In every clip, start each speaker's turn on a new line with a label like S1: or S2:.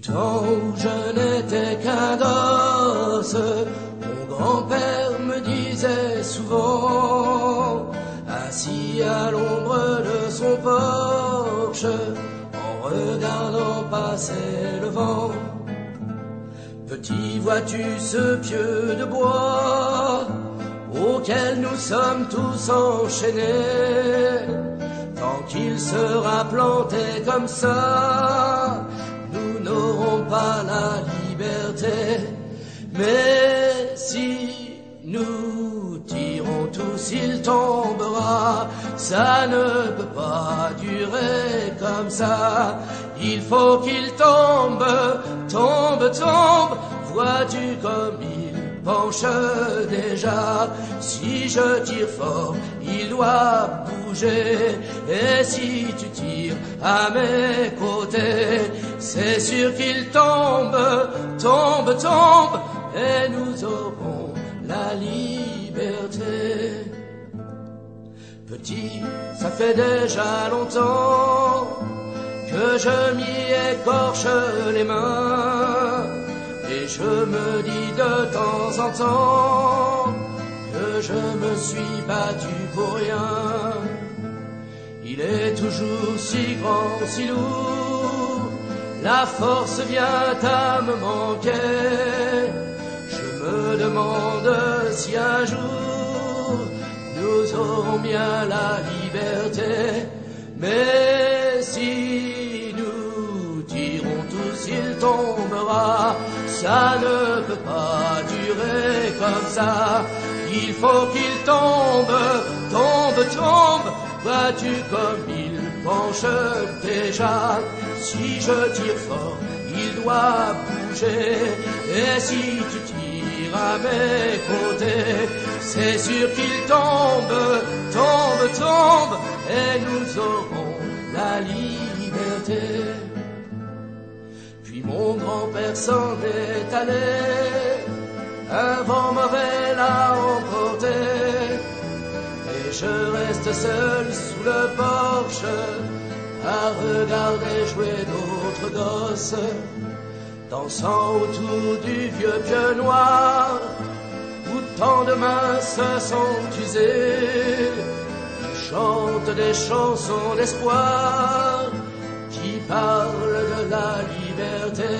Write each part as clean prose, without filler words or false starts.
S1: Du temps où je n'étais qu'un gosse, mon grand-père me disait souvent, assis à l'ombre de son porche, en regardant passer le vent. Petit, vois-tu ce pieu de bois auquel nous sommes tous enchaînés? Tant qu'il sera planté comme ça, nous n'aurons pas la liberté. Mais si nous tirons tous, il tombera. Ça ne peut pas durer comme ça. Il faut qu'il tombe, tombe, tombe. Vois-tu comme il penche déjà? Si je tire fort, il doit bouger. Et si tu tires à mes côtés, c'est sûr qu'il tombe, tombe, tombe. Et nous aurons la liberté. Petit, ça fait déjà longtemps que je m'y écorche les mains. Et je me dis de temps en temps que je me suis battu pour rien. Il est toujours si grand, si lourd, la force vient à me manquer. Je me demande si un jour nous aurons bien la liberté. Mais si nous tirons tous, il tombera. Ça ne peut pas durer comme ça. Il faut qu'il tombe, tombe, tombe. Vois-tu comme il penche déjà? Si je tire fort, il doit bouger. Et si tu tires à mes côtés, c'est sûr qu'il tombe, tombe, tombe. Et nous aurons la liberté. Puis mon grand-père s'en est allé, un vent mauvais l'a emporté, et je reste seul sous le porche à regarder jouer d'autres gosses, dansant autour du vieux pieu noir, où tant de mains se sont usées, qui chantent des chansons d'espoir, qui parlent de la liberté.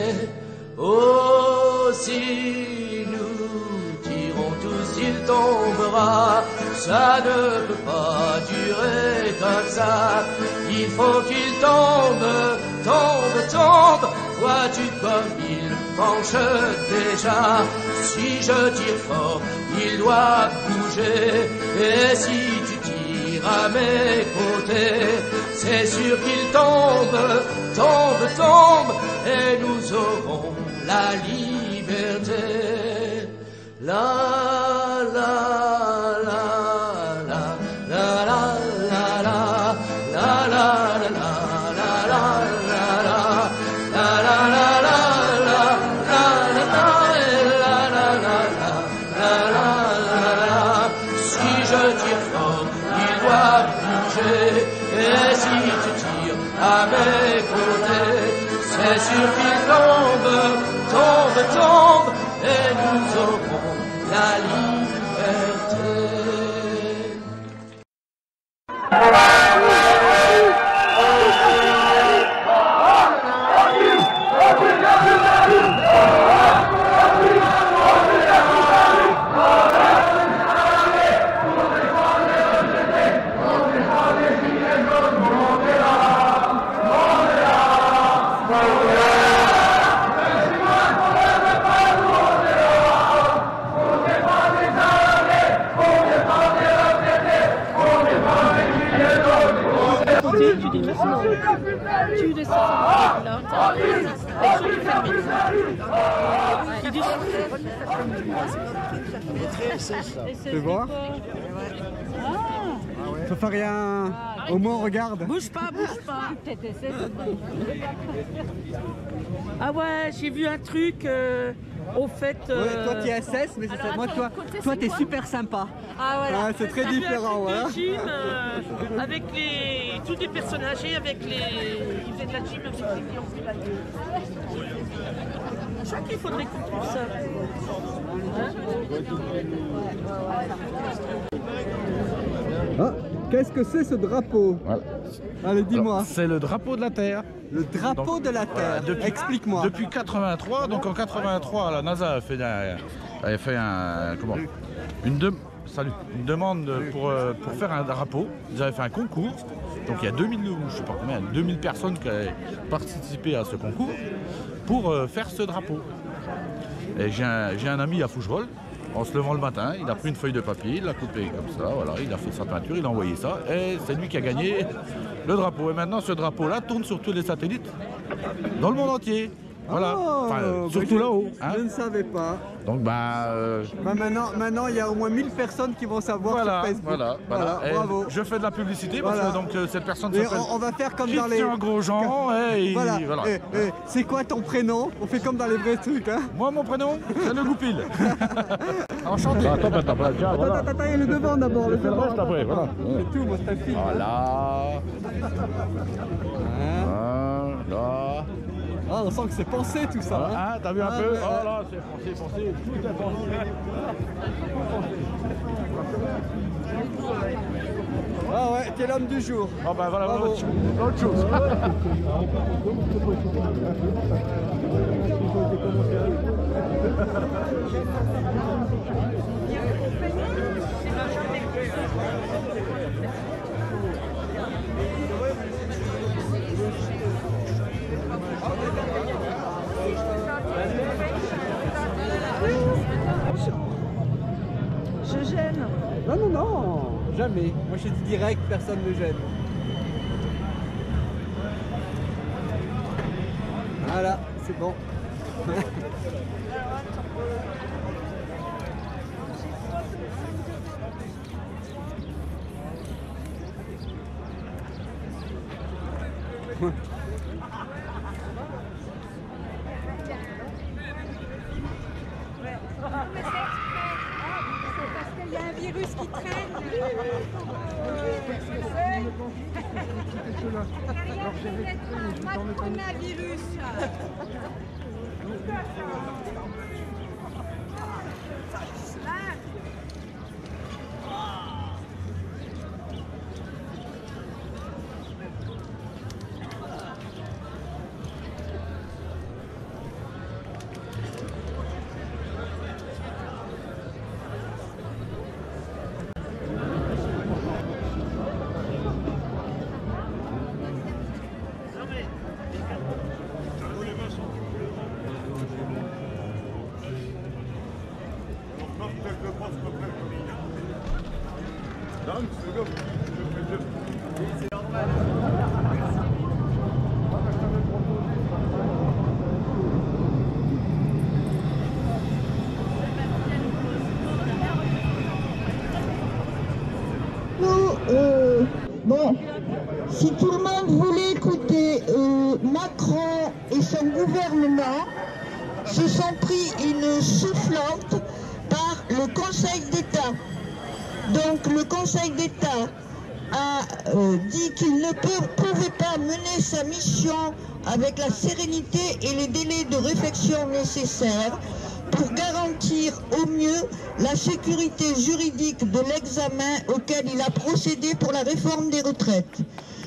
S1: Oh, si nous tirons tous, il tombera. Ça ne peut pas durer comme ça. Il faut qu'il tombe, tombe, tombe. Vois-tu comme il penche déjà? Si je tire fort, il doit bouger. Et si tu tires à mes côtés, c'est sûr qu'il tombe, tombe, tombe. Et nous aurons la liberté. La, la, la, la, la, la, la, la, la, la, la, et si tu tires à mes côtés, c'est sûr qu'il tombe, tombe, tombe, et nous aurons la liberté.
S2: Tu peux voir? Ça fait rien. Au moins on regarde.
S3: Bouge pas, bouge pas. Ah ouais, j'ai vu un truc au fait.
S2: Ouais, toi tu es SS, mais c'est moi toi t'es super sympa.
S3: Ah voilà.
S2: Ouais, c'est très différent, voilà.
S3: Gym, avec tous des personnes âgées, avec ils faisaient de la gym avec les qui ont fait la gueule. Je crois qu'il faudrait qu'on trouve ça.
S2: Ah, qu'est-ce que c'est ce drapeau?
S4: Voilà.
S2: Allez, dis-moi.
S4: C'est le drapeau de la Terre.
S2: Le drapeau de la Terre. Explique-moi.
S4: Depuis 83, donc en 83, la NASA a fait une demande pour faire un drapeau. Ils avaient fait un concours. Donc il y a 2000 personnes qui avaient participé à ce concours pour faire ce drapeau. Et j'ai un ami à Fougerolles. En se levant le matin, il a pris une feuille de papier, il l'a coupé comme ça, voilà, il a fait sa peinture, il a envoyé ça, et c'est lui qui a gagné le drapeau. Et maintenant, ce drapeau-là tourne sur tous les satellites dans le monde entier. Voilà, surtout là-haut. Hein.
S2: Je ne savais pas.
S4: Donc,
S2: maintenant, il y a au moins 1000 personnes qui vont savoir sur Facebook.
S4: Voilà.
S2: Bravo.
S4: Je fais de la publicité parce que donc, cette personne s'appelle
S2: on va faire comme dans les...
S4: Christian Grosjean. Voilà.
S2: C'est quoi ton prénom? On fait comme dans les vrais trucs. Hein.
S4: Moi, mon prénom, c'est le Goupil. Enchanté. Attends,
S2: il y a le devant d'abord.
S4: Je fais le reste après, voilà.
S2: C'est tout, moi, c'est un film.
S4: Voilà. Voilà.
S2: Ah, on sent que c'est pensé tout ça. Hein.
S4: Ah, t'as vu un peu? Oh là, c'est pensé, tout est pensé.
S2: Ah ouais, t'es l'homme du jour.
S4: Ah bah voilà, autre chose.
S3: Je gêne.
S2: Non, jamais. Moi je dis direct, personne ne gêne. Voilà, c'est bon.
S5: Il y a un virus qui traîne. Un coronavirus.
S6: Bon, si tout le monde voulait écouter Macron et son gouvernement, se sont pris une soufflante par le Conseil d'État. Donc le Conseil d'État a dit qu'il ne pouvait pas mener sa mission avec la sérénité et les délais de réflexion nécessaires pour garantir au mieux la sécurité juridique de l'examen auquel il a procédé pour la réforme des retraites.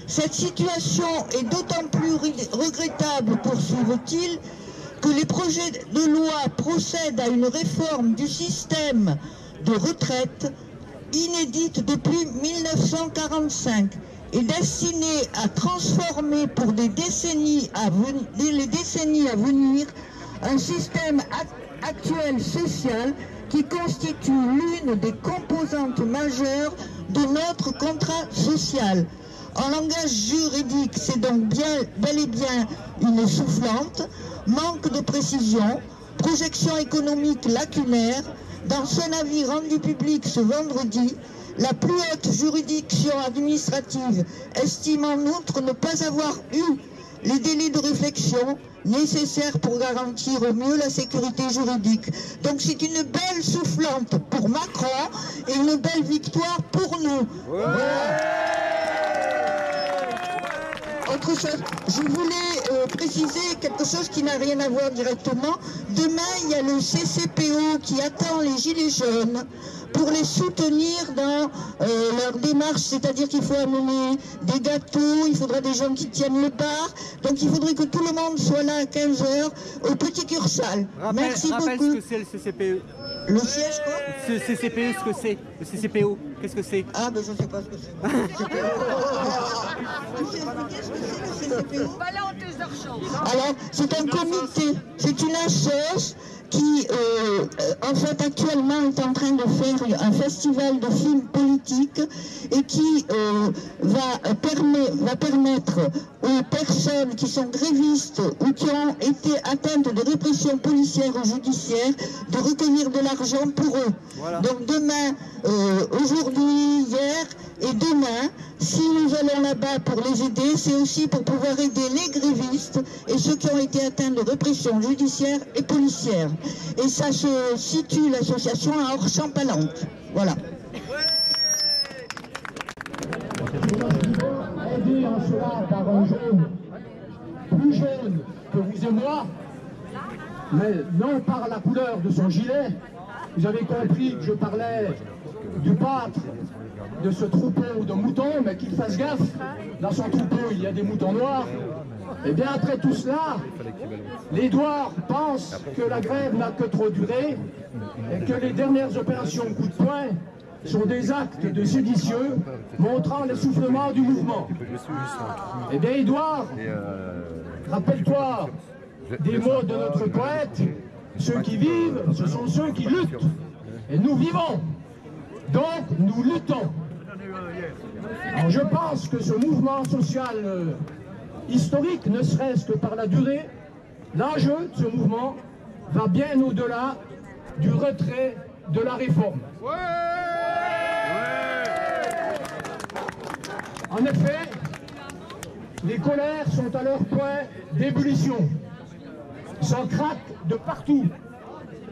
S6: Cette situation est d'autant plus regrettable, poursuivent-ils, que les projets de loi procèdent à une réforme du système de retraite inédite depuis 1945 et destinée à transformer pour les décennies à venir un système actuel social qui constitue l'une des composantes majeures de notre contrat social. En langage juridique, c'est donc bel et bien une soufflante, manque de précision, projection économique lacunaire. Dans son avis rendu public ce vendredi, La plus haute juridiction administrative estime en outre ne pas avoir eu les délais de réflexion nécessaires pour garantir au mieux la sécurité juridique. Donc c'est une belle soufflante pour Macron et une belle victoire pour nous. Autre chose, je voulais préciser quelque chose qui n'a rien à voir directement. Demain, il y a le CCPO qui attend les Gilets jaunes pour les soutenir dans leur démarche, c'est-à-dire qu'il faut amener des gâteaux, il faudra des gens qui tiennent le bar, donc il faudrait que tout le monde soit là à 15 h au Petit Cursal. Merci beaucoup.
S2: Rappelle ce que c'est le CCPE.
S6: Le siège quoi?
S2: Ce CCPE, ce que c'est. Le CCPO, qu'est-ce que c'est?
S6: Ah ben je ne sais pas ce que c'est. Tu sais expliquer ce que c'est le CCPO? Alors, c'est un comité, c'est une association qui, en fait, actuellement est en train de faire un festival de films politiques et qui va permettre aux personnes qui sont grévistes ou qui ont été atteintes de répression policière ou judiciaire de recueillir de l'argent pour eux. Voilà. Donc demain, aujourd'hui, hier et demain, si nous allons là-bas pour les aider, c'est aussi pour pouvoir aider les grévistes et ceux qui ont été atteints de répression judiciaire et policière. Et ça se situe, l'association, à Orchamps-Palente. Voilà.
S7: Aidé en cela par un jaune, plus jaune que vous et moi, mais non par la couleur de son gilet. Vous avez compris que je parlais du pâtre, de ce troupeau de moutons, mais qu'il fasse gaffe. Dans son troupeau, il y a des moutons noirs. Et bien après tout cela, l'Édouard pense que la grève n'a que trop duré et que les dernières opérations coup de poing sont des actes de séditieux montrant l'essoufflement du mouvement. Eh bien Édouard, rappelle-toi des mots de notre poète, ceux qui vivent, ce sont ceux qui luttent. Et nous vivons, donc nous luttons. Alors je pense que ce mouvement social historique, ne serait-ce que par la durée, l'enjeu de ce mouvement va bien au-delà du retrait de la réforme. En effet, les colères sont à leur point d'ébullition. Ça craque de partout,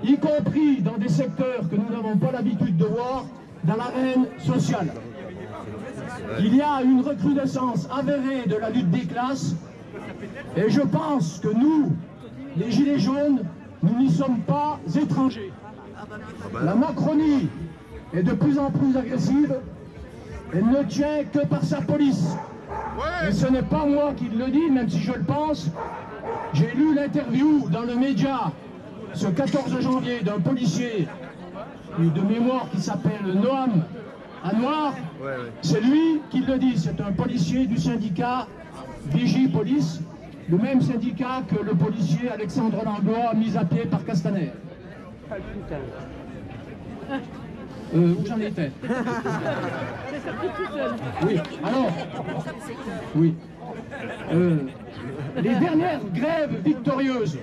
S7: y compris dans des secteurs que nous n'avons pas l'habitude de voir dans l'arène sociale. Il y a une recrudescence avérée de la lutte des classes et je pense que nous, les Gilets jaunes, nous n'y sommes pas étrangers. La Macronie est de plus en plus agressive, elle ne tient que par sa police. Et ce n'est pas moi qui le dis, même si je le pense. J'ai lu l'interview dans le média ce 14 janvier d'un policier de mémoire qui s'appelle Noam Anwar. C'est lui qui le dit, c'est un policier du syndicat Vigie-Police, le même syndicat que le policier Alexandre Langlois mis à pied par Castaner. Où j'en étais? Oui, alors, oui. Les dernières grèves victorieuses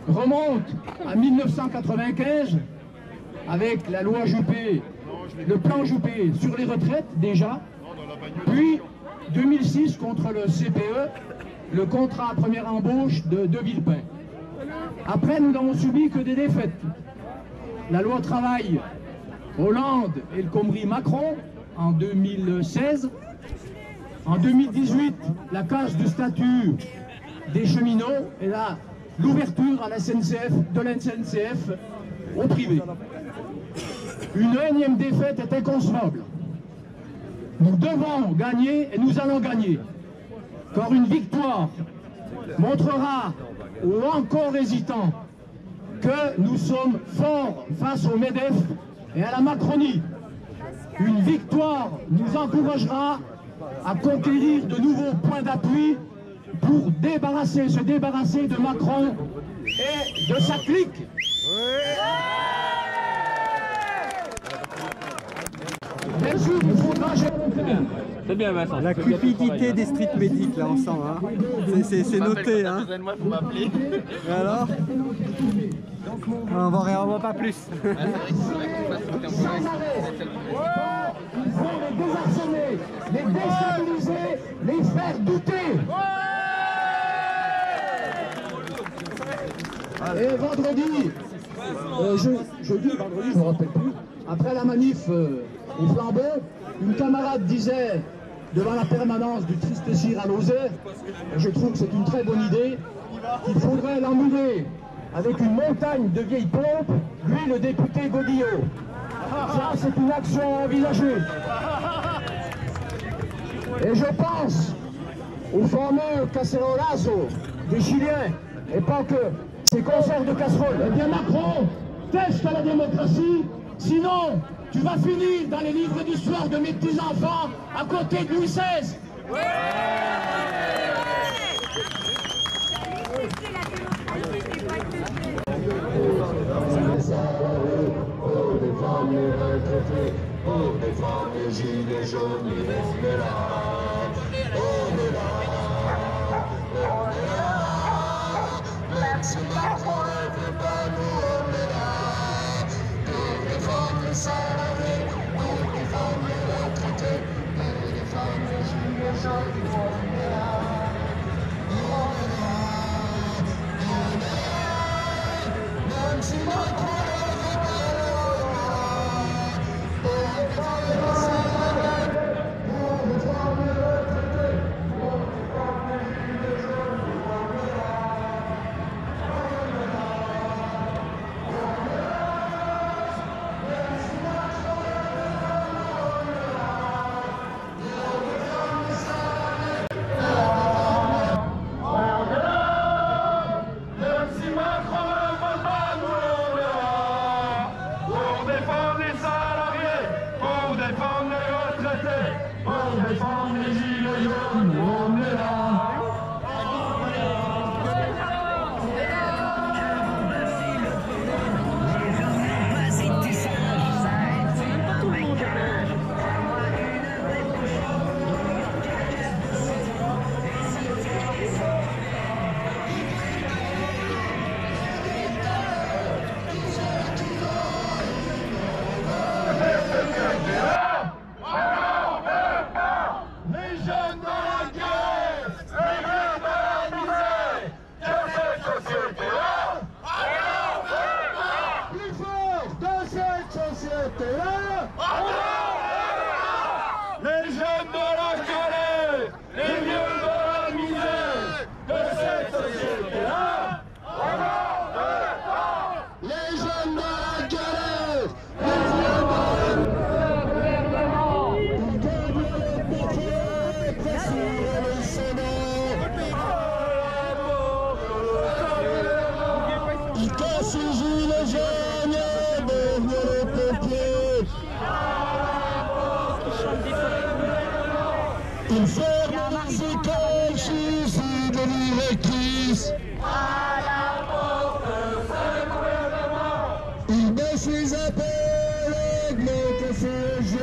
S7: remontent à 1995 avec la loi Juppé, le plan Juppé sur les retraites déjà, puis 2006 contre le CPE, le contrat première embauche de Villepin. Après, nous n'avons subi que des défaites. La loi travail Hollande et le Combry Macron en 2016. En 2018, la casse du statut des cheminots et là l'ouverture à la SNCF, de la SNCF au privé. Une énième défaite est inconcevable. Nous devons gagner et nous allons gagner. Car une victoire montrera aux encore hésitants que nous sommes forts face au MEDEF et à la Macronie. Une victoire nous encouragera à conquérir de nouveaux points d'appui pour se débarrasser de Macron et de sa clique. Bien sûr, il faudra gérer.
S8: C'est bien, Vincent.
S2: La cupidité des street medics, là, ensemble. Hein. C'est noté. Hein. Et alors on va pas plus.
S7: vont les désarçonner, les déstabiliser, les faire douter. Et vendredi, jeudi, vendredi, je ne me rappelle plus, après la manif au flambeau, une camarade disait devant la permanence du triste cire à Lauzet, et je trouve que c'est une très bonne idée, qu'il faudrait l'emmouler avec une montagne de vieilles pompes, lui le député Godillot. Ça, c'est une action envisagée. Et je pense au fameux cacerolazo des Chiliens, et pas que ces concerts de casseroles. Eh bien Macron, teste la démocratie, sinon tu vas finir dans les livres d'histoire de mes petits-enfants à côté de Louis XVI.
S8: Pour défendre les retraités, pour défendre les gilets jaunes, on est là, on est là, on est là. Même si Macron ne veut pas, nous on est là. Pour défendre les salariés, pour défendre les retraités, pour défendre les gilets jaunes, on est là. On est là, on est là. Même si Macron
S9: les jeunes de la galère, les vieux de la misère, de cette société-là, on en veut pas.
S8: Les jeunes de la galère, les vieux de la misère, ils gagnent les piquets, pressurent le Sénat. Ils cassent les gilets jaunes, derrière les pompiers. Ils ferment les écoles, suicident les directrices. À la porte de ce gouvernement. Ils baissent les appels, augmentent le CSG.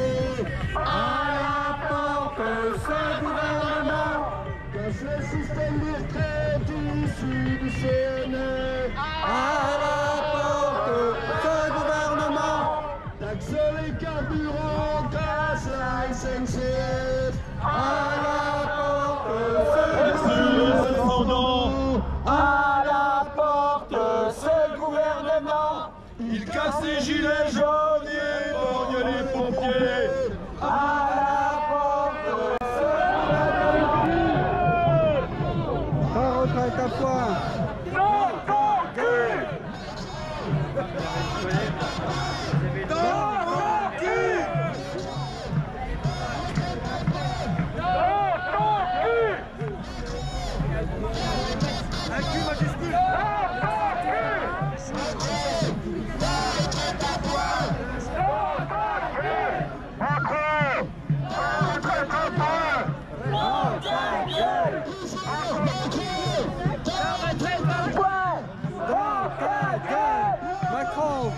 S8: À la porte de ce gouvernement. Casse le système de retraite issu du CNE. À la porte de ce gouvernement. Taxe les carburants, casse la SNCF. À la porte de ce gouvernement,
S9: Il casse les gilets jaunes et éborgne les pompiers.
S8: à la porte de ce gouvernement.
S2: Pas retraite à point. Macron,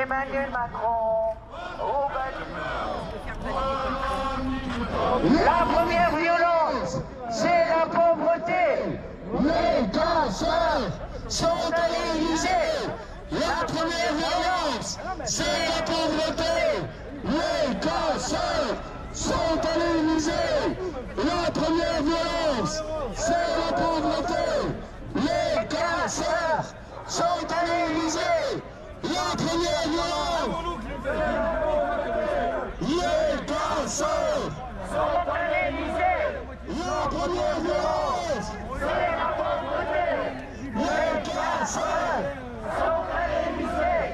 S10: Emmanuel Macron, la première violence, c'est la pauvreté. Les cancers sont à l'Élysée. La première violence, c'est la pauvreté. Les cancers sont à l'Élysée. La première violence, c'est la pauvreté. Les cancers sont à l'Élysée. La première violence, les cancers sont à l'Élysée. La première violence, c'est la pauvreté. Les cancers sont à l'Élysée.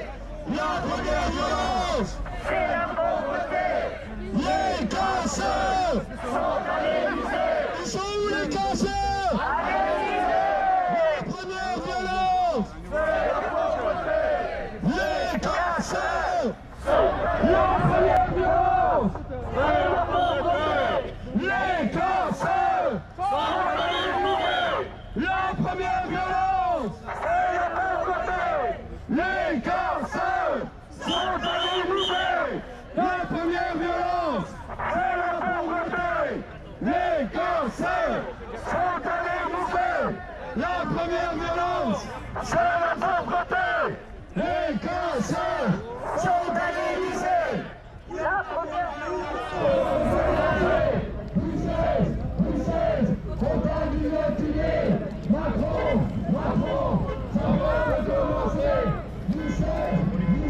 S10: La première violence, c'est la pauvreté. Les cancers sont à l'Élysée. Ils sont où les cancers? À l'Élysée. La première violence, c'est la pauvreté. Les cancers sont la première violence, c'est la pauvreté. Les cancers sont à l'Élysée. La première violence, c'est la pauvreté. Les cancers sont à l'Élysée. La première violence, c'est la pauvreté. Les cancers sont à l'Élysée. La première violence, c'est la pauvreté. Les cancers sont à l'Élysée. La première Macron, ça va recommencer.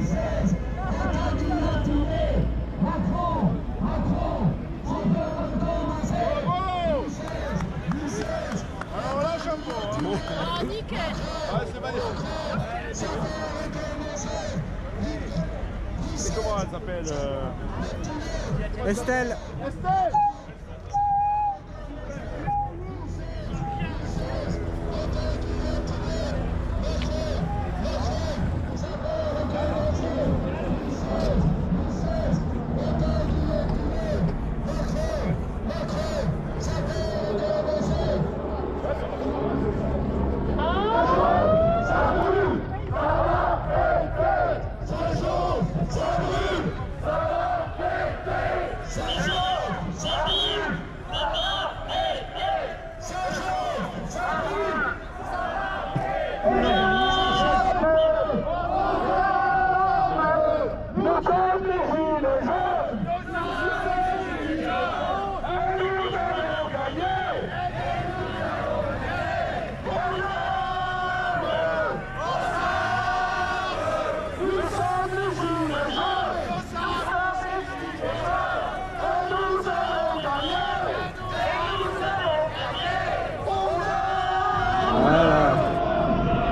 S10: 16, attaque du matinée. Macron, ça va recommencer. 16.
S9: Alors là, chapeau.
S3: Ah, nickel.
S9: Ah, c'est magnifique.
S10: Ça va recommencer.
S9: C'est comment elle s'appelle
S2: Estelle.
S9: Estelle.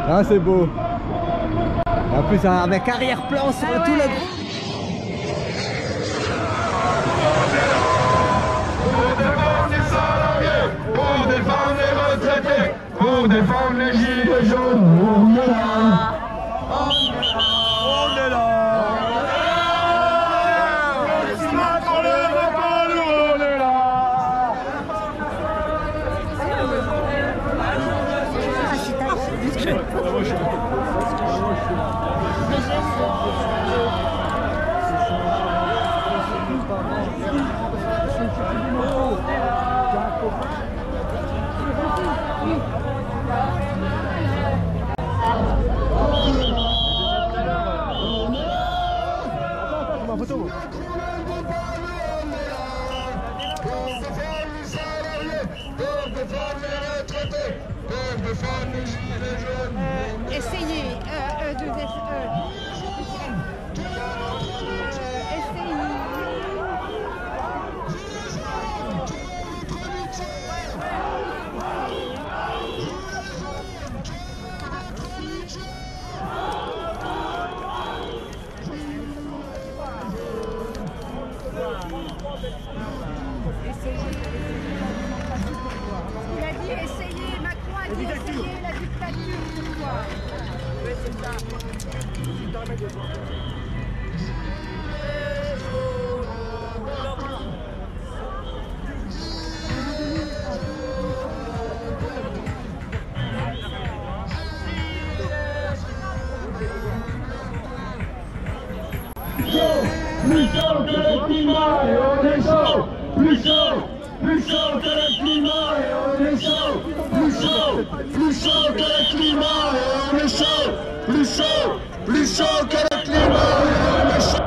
S2: Ah, c'est beau. En plus avec arrière-plan sur tout le groupe.
S9: Pour défendre les salariés, pour défendre les retraités, pour défendre les gilets jaunes, on est là. On est là. Macron ne veut pas nous, on est là. Pour défendre les retraités, pour défendre
S5: Essayez il a dit essayez, Macron a dit essayez la dictature du pouvoir. Oui, c'est ça.
S9: Plus chaud que le climat et on est chaud. Plus chaud que le climat et on est chaud. Plus chaud que le climat et on est chaud. Plus chaud que le climat et on est chaud.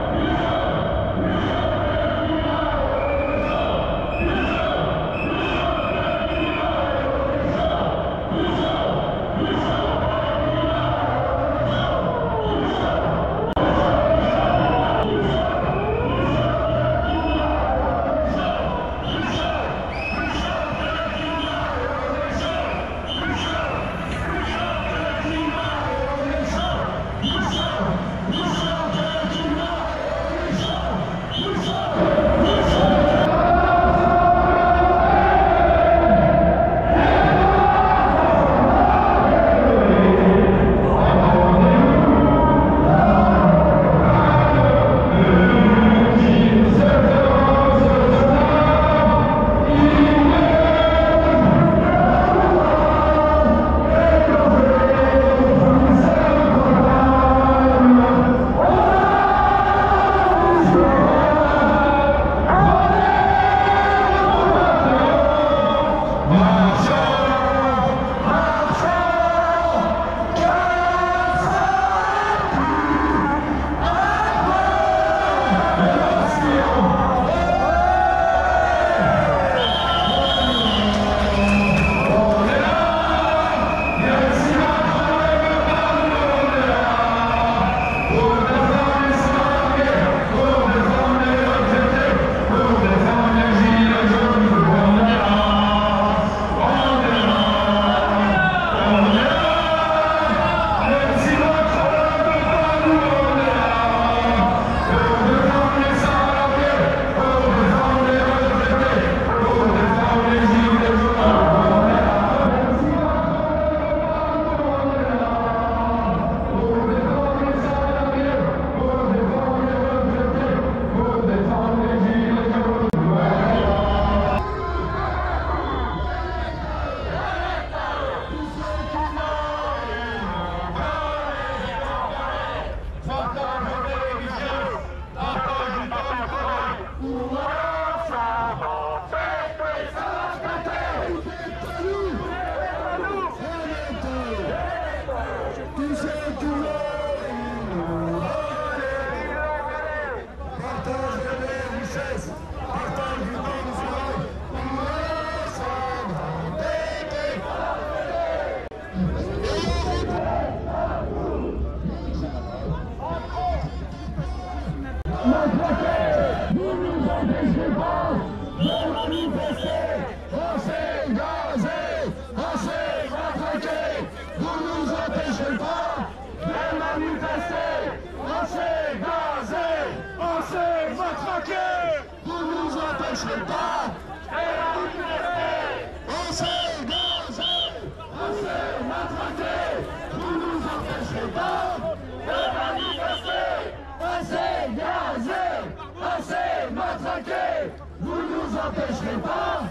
S10: Vous nous empêcherez pas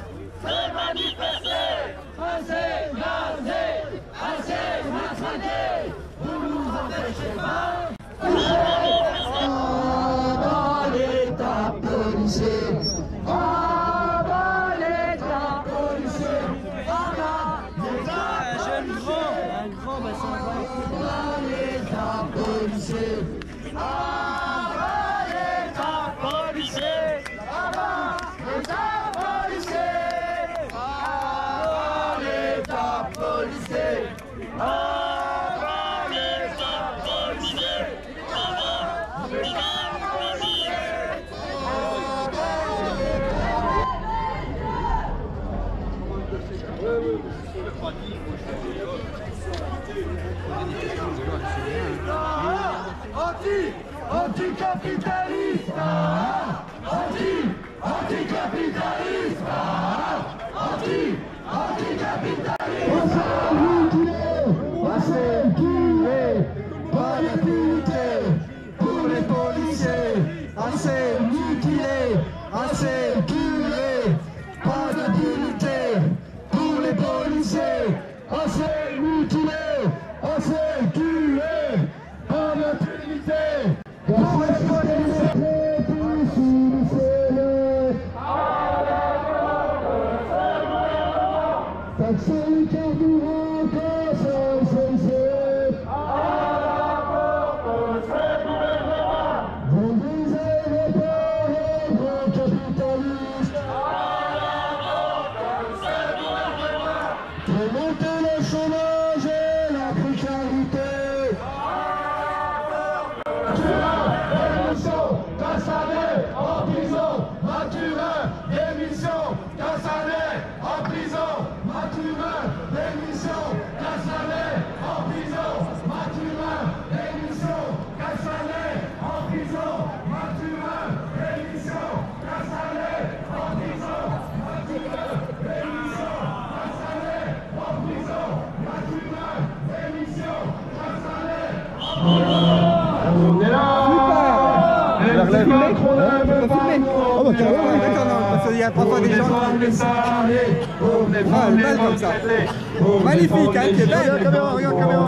S10: de manifester, assez gazé, assez matraqué. Vous nous empêcherez pas. En bas l'État policier, en bas l'État policier, en bas l'État policier, un grand bassin en bas l'État policier, en bas l'État policier, en bas l'État policier, en bas l'État policier.
S9: Anticapitaliste, anticapitaliste, anticapitaliste. On s'est mutilé, pas d'impunité pour les policiers. Assez mutilé, assez tué, pas d'impunité pour les policiers. Assez mutilé, assez tué, pas d'impunité. Pour les policiers, taxer le carburant quand ça faisait. À la porte, c'est gouvernement. Vendre des aéroports aux grands capitalistes. À la porte, c'est gouvernement. Pour monter le chômage et la précarité. Démission, Cassanet en prison, Mathurin, démission, Cassanet en prison, Mathurin, démission, Cassanet en prison, Mathurin, démission, Cassanet en prison, Mathurin, démission, Cassanet en prison, Mathurin, démission, Cassanet en prison, Mathurin, démission, Cassanet en prison. On est là.
S2: Oh bah carrément, d'accord, non, parce qu'il y a parfois des gens qui... Ah, elle est belle comme ça. Magnifique, hein, qui est belle. Regarde caméra, regarde caméra.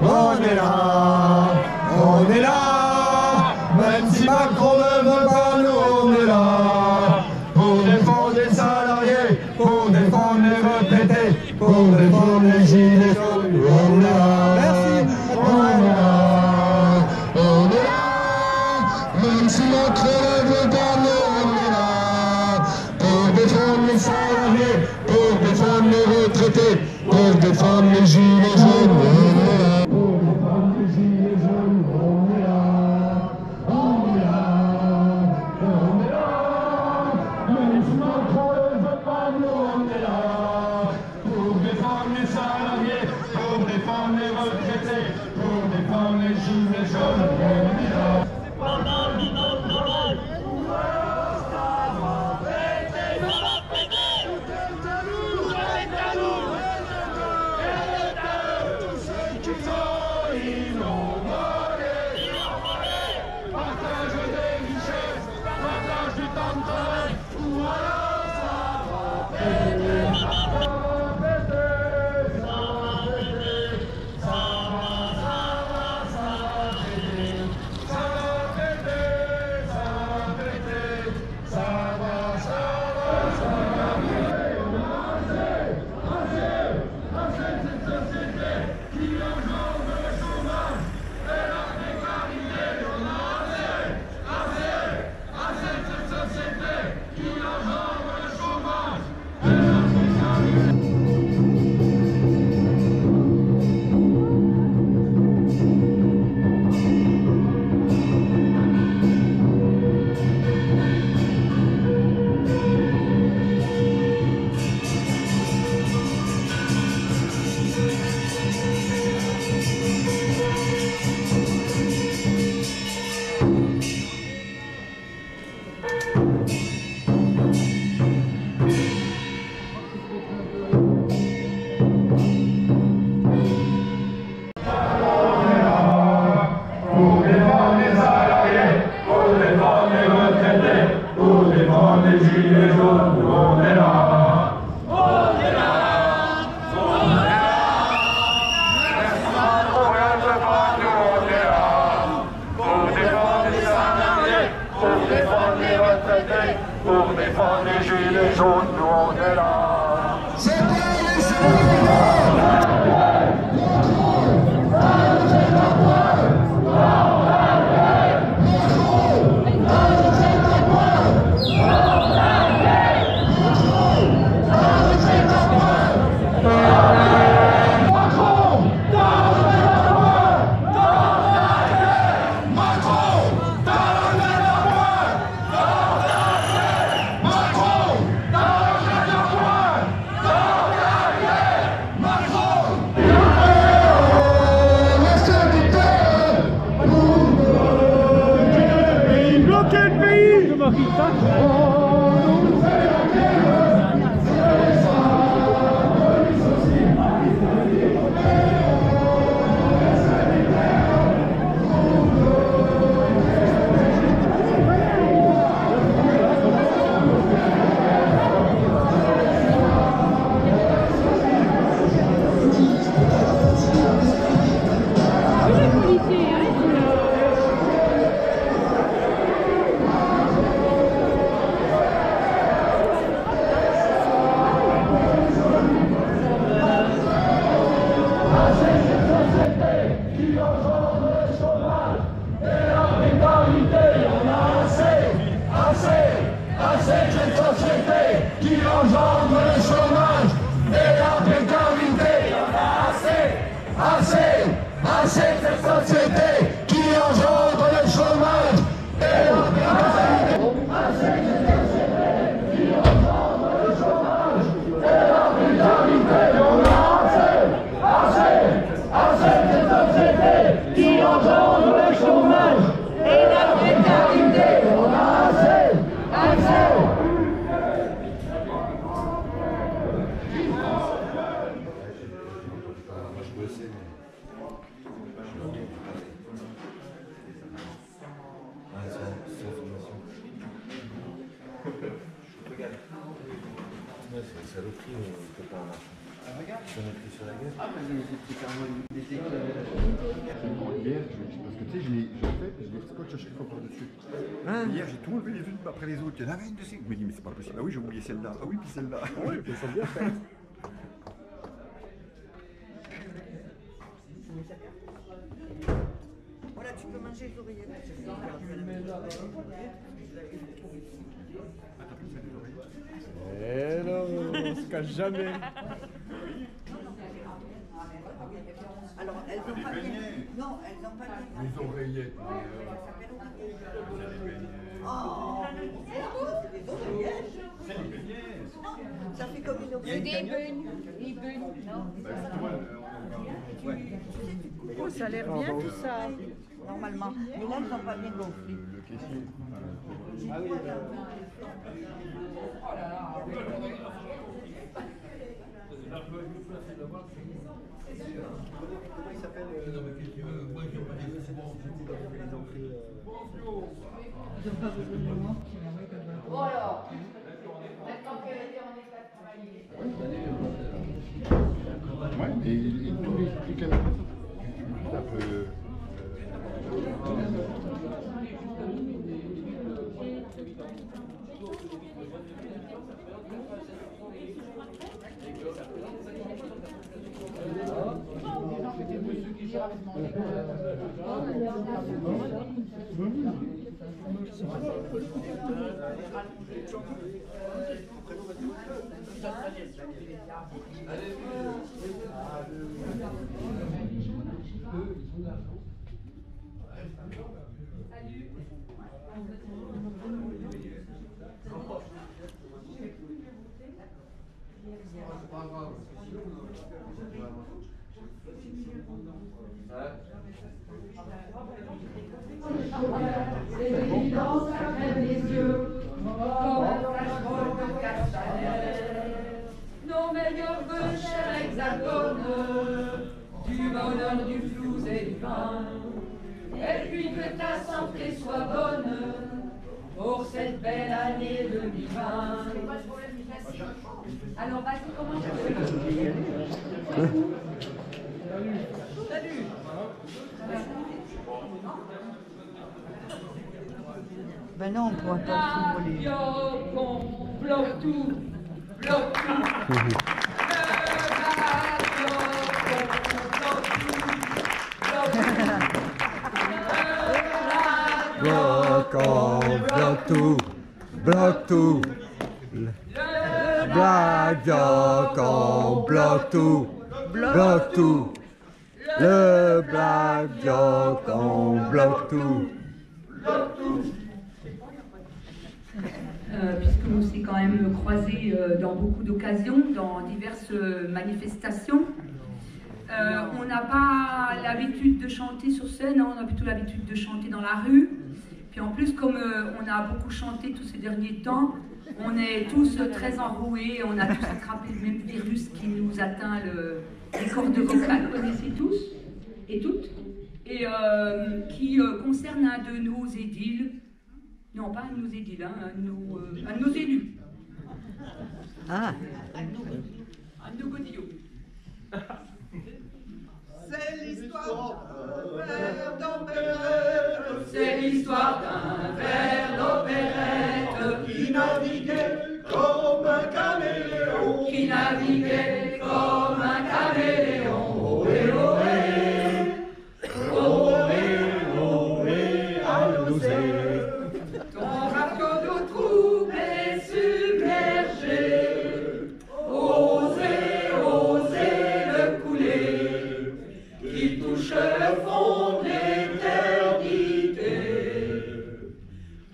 S9: On est là, on est là. Même si Macron ne veut pas, nous on est là. Pour défendre les salariés, pour défendre les retraités, pour défendre les gilets jaunes, on est là.
S2: Merci.
S9: On est là. Même si Macron ne veut pas, nous on est là. Pour défendre les salariés, pour défendre les retraités, pour défendre les gilets jaunes, on est là. Pour défendre les gilets jaunes, on est là. On est là. On est là. Même si Macron ne veut pas, nous on est là. Pour défendre les salariés, pour défendre les retraités, pour défendre les gilets jaunes, on est là. Ça va
S2: pris ça.
S11: Hier, j'ai tout enlevé les unes après les autres. Il y en avait une de ces. Je me dis, mais c'est pas possible. Ah oui, j'ai oublié celle-là. Ah oui, puis celle-là. Oui, elles sont bien faites.
S6: Voilà, tu peux manger les oreillettes.
S2: Eh non, on se cache jamais.
S6: Alors, elles n'ont pas bien. Non, elles n'ont pas bien.
S11: Les oreillettes.
S6: Oh, c'est des oreillettes.
S11: C'est des beignets.
S6: Ça fait comme une oreillette.
S5: Des beugnes. Des beugnes, non.
S6: Oh, ça a l'air bien tout ça. Normalement. Mais là, elles n'ont pas bien gonflé.
S11: Le caissier.
S6: Ah oui.
S11: Comment il s'appelle
S5: Bon alors, maintenant qu'elle était en état de travailler.
S11: Ouais, et tous les caméras, juste un peu.
S10: C'est évident, ça crève les yeux, comme un flashball de Castaner. Nos meilleurs vœux, cher Hexagone, du bonheur, du flouze et du pain. Et puis que ta santé soit bonne pour cette belle année 2020. Alors vas-y, comment tu veux? Salut.
S6: Ben non, on ne pourra pas tout voler.
S10: Bloque tout, bloque tout.
S2: Bloque tout, bloque tout. Black Jock, on bloque tout, bloque tout. Le Black Jock, on bloque tout.
S12: Puisque on s'est quand même croisés dans beaucoup d'occasions, dans diverses manifestations. On n'a pas l'habitude de chanter sur scène, hein, on a plutôt l'habitude de chanter dans la rue. Puis en plus, comme on a beaucoup chanté tous ces derniers temps, on est tous très enroués, on a tous attrapé le même virus qui nous atteint les cordes vocales, vous connaissez tous et toutes, et qui concerne un de nos édiles, non pas un de nos édiles, hein, un de nos élus.
S13: Ah.
S12: Un de nos godillots.
S14: C'est l'histoire d'un verre d'opérette.
S10: C'est l'histoire d'un verre d'opérette
S14: Qui naviguait comme un caméléon.
S10: Qui naviguait comme un caméléon. Ohé, ohé, ohé, ohé, à l'osé. Ton rafiot d'eau trouble et submergé. Osez, osez le couler. Qui touche le fond de l'éternité.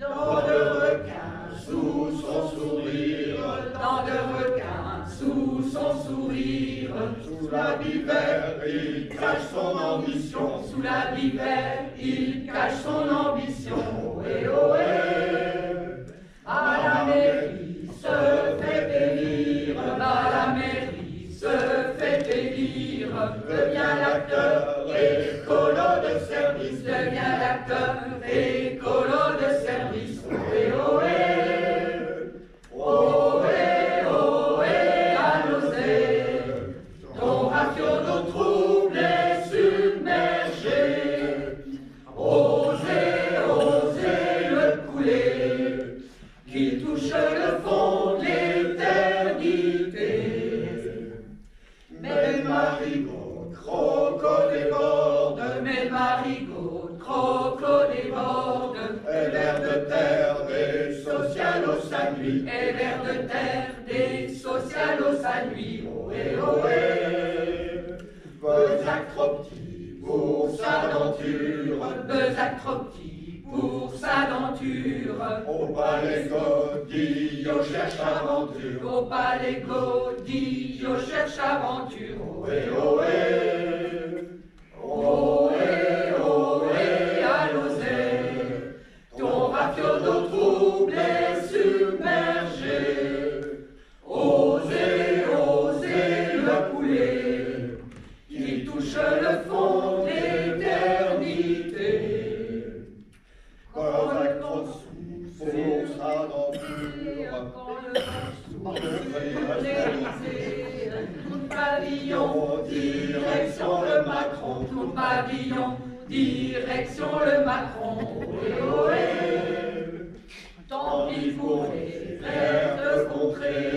S10: Dans le requin sous son sourire. Dans le requin sous son sourire.
S14: Sous l'habit vert, il cache son ambition.
S10: Sous l'habit vert, il cache son ambition. Ohé, ohé. À la mairie se fait élire. À la mairie se fait élire.
S14: Devient l'acteur écolo de service.
S10: Devient l'acteur écolo de service. Ohé, ohé. Ohé, ohé, à l'osé. Ton rafiot d'eau trouble est submergé. Osez, osez le couler. Qu'il touche le fond de l'éternité.
S14: Mais le marigot croco déborde.
S10: Mais le marigot croco déborde.
S14: Et vers de terre des socialos sa nuit.
S10: Et vers de terre des socialos sa nuit. Ohé,
S14: ohé. Bezac trop petit pour sa denture.
S10: Bezac trop petit pour sa denture.
S14: Au palais Godillo cherche aventure.
S10: Au palais Godillo cherche aventure.
S14: Ohé, ohé.
S10: Ohé, ohé, à l'osé. Ton rafiot d'eau trouble est submergé. Osez, osez le couler. Qu'il touche le fond de l'éternité.
S14: Quand le vent souffle pour sa denture.
S10: Tout pavillon, direction le Macron. Tout pavillon, direction le Macron. Ohé, ohé. Tant pis pour les vertes contrées.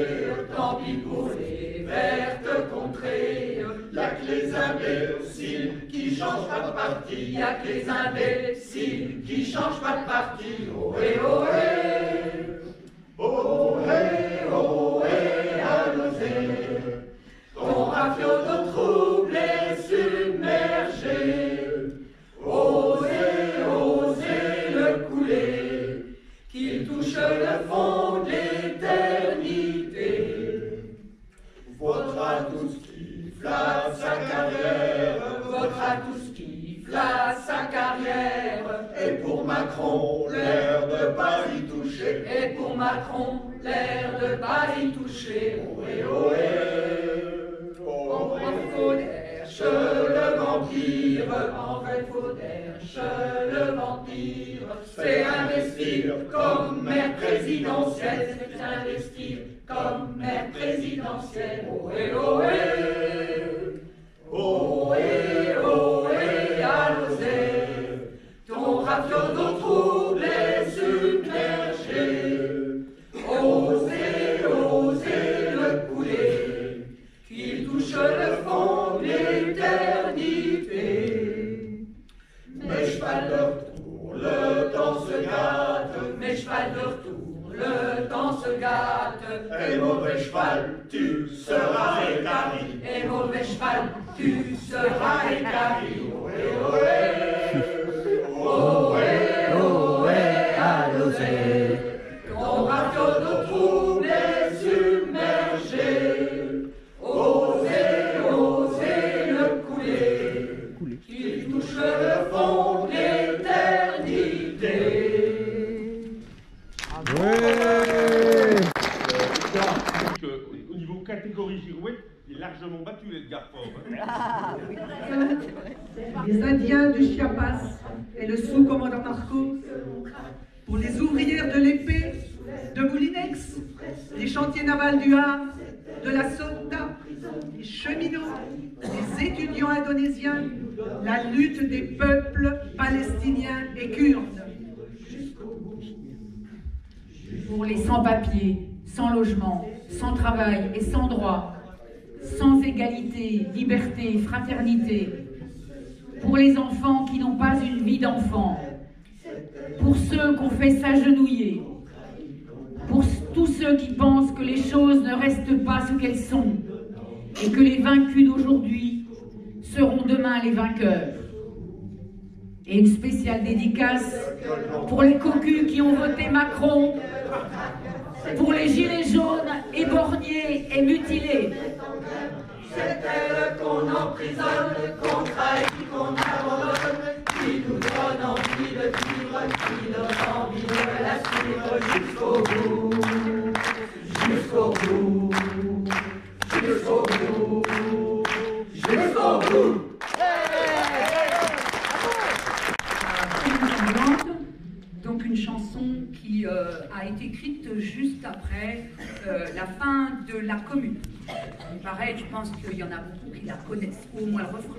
S10: Tant pis pour les vertes contrées.
S14: Y'a que les imbéciles qui changent pas de parti.
S10: Y'a que les imbéciles qui changent pas de parti. Ohé, ohé.
S14: Ohé, ohé, à l'osé.
S10: Ton rafiot d'eau trouble est submergé. Osez, osez le couler. Qu'il touche le fond de l'éternité.
S14: Vaudra tout ce qui flatte sa carrière.
S10: Vaudra tout ce qui flatte sa carrière.
S14: Et pour Macron, l'air de Paris touché.
S10: Et pour Macron, l'air de Paris touché.
S14: Ohé, ohé.
S10: En vrai Fauderche, le vampire. En vrai Fauderche, le vampire. C'est investir comme maire présidentielle. C'est investir comme maire présidentielle. Ohé, ohé. Ohé, ohé, à l'osé. Ton rafiot d'eau trouble est submergé. Osez, osez le couler. Qu'il touche le fond de l'éternité.
S14: Mes chevals de retour, le temps se gâte.
S10: Mes chevals de retour, le temps se gâte.
S14: Et mauvais cheval, tu seras écarri.
S10: Et mauvais cheval, tu seras écarri. Ohé, ohé.
S14: Ohé,
S10: ohé, à l'osé. Ton rafiot d'eau trouble est submergé. Osez, osez le couler. Qu'il touche le fond de l'éternité.
S15: les Indiens de Chiapas et le sous-commandant Marcos, pour les ouvrières de l'épée, de Moulinex, les chantiers navals du Havre, de la Ceuta, les cheminots, les étudiants indonésiens, la lutte des peuples palestiniens et kurdes.
S12: Pour les sans-papiers, sans logement, sans travail et sans droit, sans égalité, liberté, fraternité, pour les enfants qui n'ont pas une vie d'enfant, pour ceux qu'on fait s'agenouiller, pour tous ceux qui pensent que les choses ne restent pas ce qu'elles sont et que les vaincus d'aujourd'hui seront demain les vainqueurs. Et une spéciale dédicace pour les cocus qui ont voté Macron, pour les gilets jaunes éborgnés et mutilés.
S14: C'est elle qu'on emprisonne, qu'on trahit, qu'on abandonne, qui nous donne envie de vivre, qui donne envie de la suivre jusqu'au bout, jusqu'au bout, jusqu'au bout, jusqu'au bout.
S12: Donc une chanson qui a été écrite juste après la fin de la Commune. Pareil, je pense qu'il y en a beaucoup qui la connaissent, ou au moins le refrain.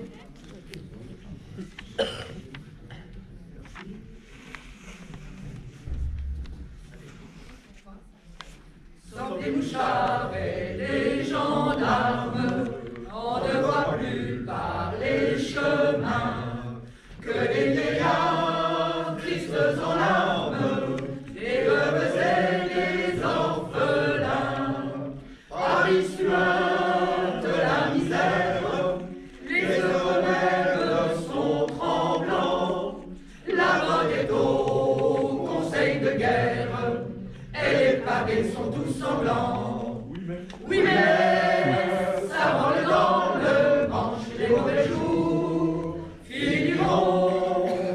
S14: Sortent les mouchards et les gendarmes, on ne voit plus par les chemins que les vieillards tristes en larmes, les veuves et les orphelins. Paris suinte la misère, les heureux même sont tremblants, la mode est au conseil de guerre, et les pavés sont tous sanglants. Oui mais ça vole dans le manche, les mauvais jours finiront.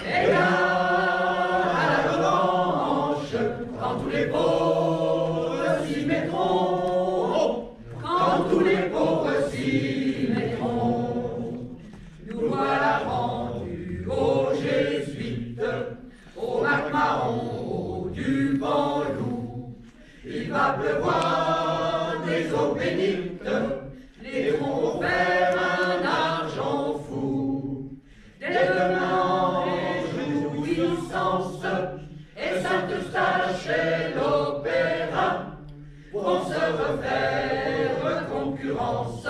S14: Égard à la revanche, quand tous les pauvres s'y mettront, quand tous les pauvres s'y mettront. Nous voilà rendus aux jésuites, au Mac Marron, du Banlou. Il va pleuvoir des eaux bénites, les troncs vont faire un argent fou. Dès demain, les jouissances et Saint-Eustache et l'opéra vont se refaire concurrence,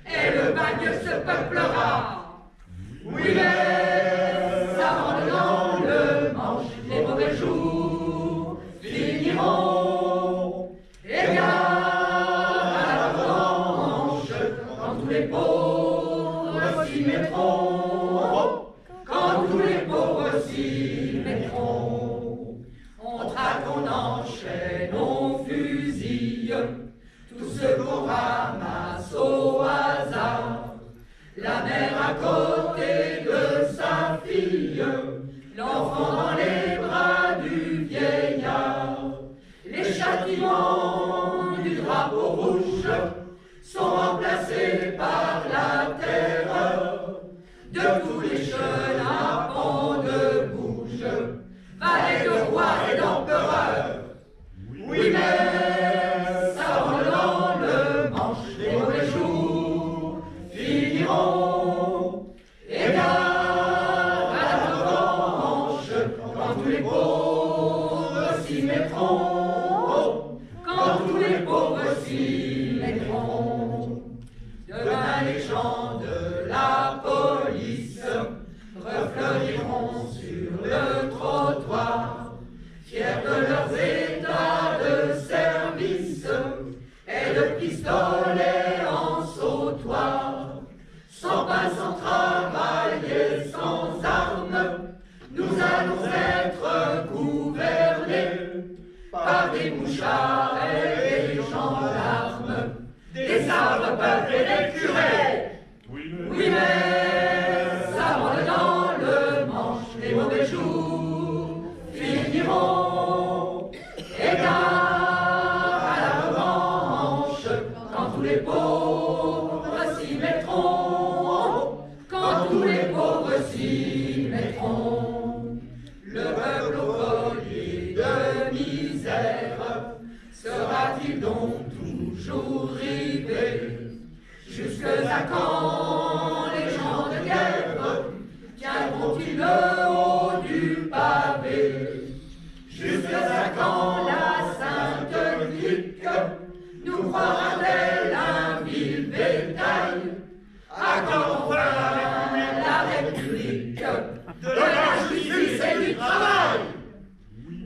S14: et le bagne se peuplera. Oui, mais ça rentre dans le manche, les mauvais jours finiront. Égard à la revanche, quand tous les pauvres s'y mettront, quand tous les pauvres s'y mettront. On traque, on enchaîne, on fusille tout ce qu'on ramasse au hasard. La mère à côté de sa fille, l'enfant dans les bras du vieillard. Les châtiments du drapeau rouge sont remplacés par la terreur de tous les chenapans de bouge, valets de rois et d'empereurs. Oui, mais ça rentre dans le manche, les mauvais jours finiront. Égard à la revanche, quand tous les pauvres s'y mettront, quand tous les pauvres s'y mettront. Demain les gens de la police refleuriront sur le trottoir, fiers de leurs états de service et de pistolets en sautoir. Sans pain, sans travail et sans armes, nous allons être gouvernés par des mouchards et des gendarmes, des arbres, peuples et des curés. Oui, mais ça rentre dans le manche, les mauvais jours finiront. Égard à la revanche, quand tous les pauvres s'y mettront, quand quand les gens de guerre tiendront-ils le haut du pavé? Jusqu'à quand la sainte clique nous croira-t-elle un vil bétail? À quand enfin la République de la justice et du travail?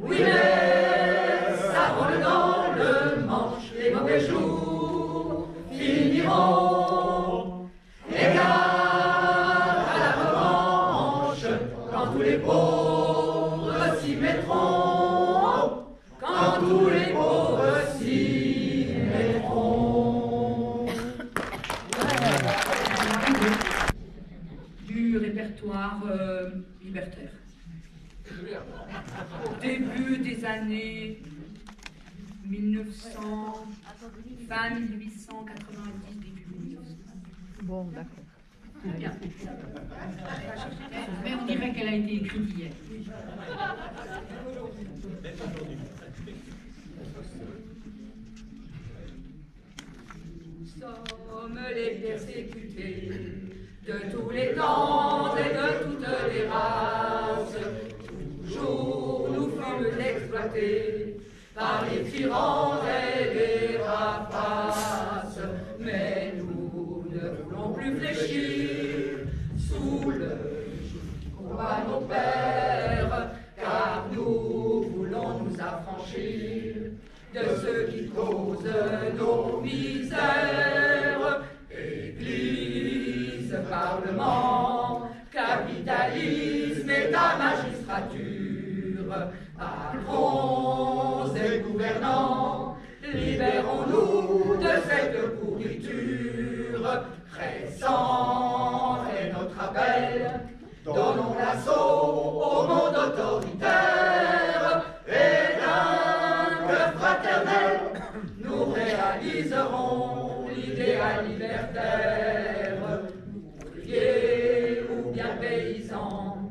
S14: Oui, mais ça vole dans le manche, les mauvais jours finiront. Et garde à la revanche quand tous les pauvres s'y mettront. Quand tous les pauvres s'y mettront.
S12: Du répertoire libertaire. Début des années 1900, fin 1890, début 1900.
S13: Bon, d'accord.
S12: Bien. Mais on dirait qu'elle a été écrite hier.
S14: Nous sommes les persécutés de tous les temps et de toutes les races. Toujours nous fûmes exploités par les tyrans et les rapaces. Mais nous ne voulons plus fléchir sous le combat de nos pères, car nous voulons nous affranchir de ceux qui causent nos misères. Église, Parlement, capitalisme, État, magistrature, patrons et gouvernants, libérons-nous de cette pourriture. Récent est notre appel, donnons l'assaut au monde autoritaire, et d'un cœur fraternel, nous réaliserons l'idéal libertaire. Ouvriers ou bien paysans,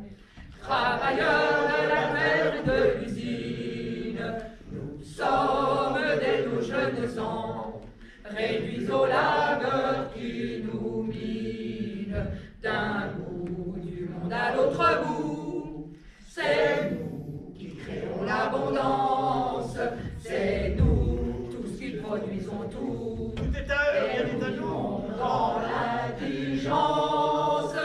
S14: travailleurs de la terre et de l'usine, nous sommes dès nos jeunes ans réduits au labeur qui nous mine. D'un bout du monde à l'autre bout, c'est nous qui créons l'abondance, c'est nous tous qui produisons tout, et nous vivons dans l'indigence.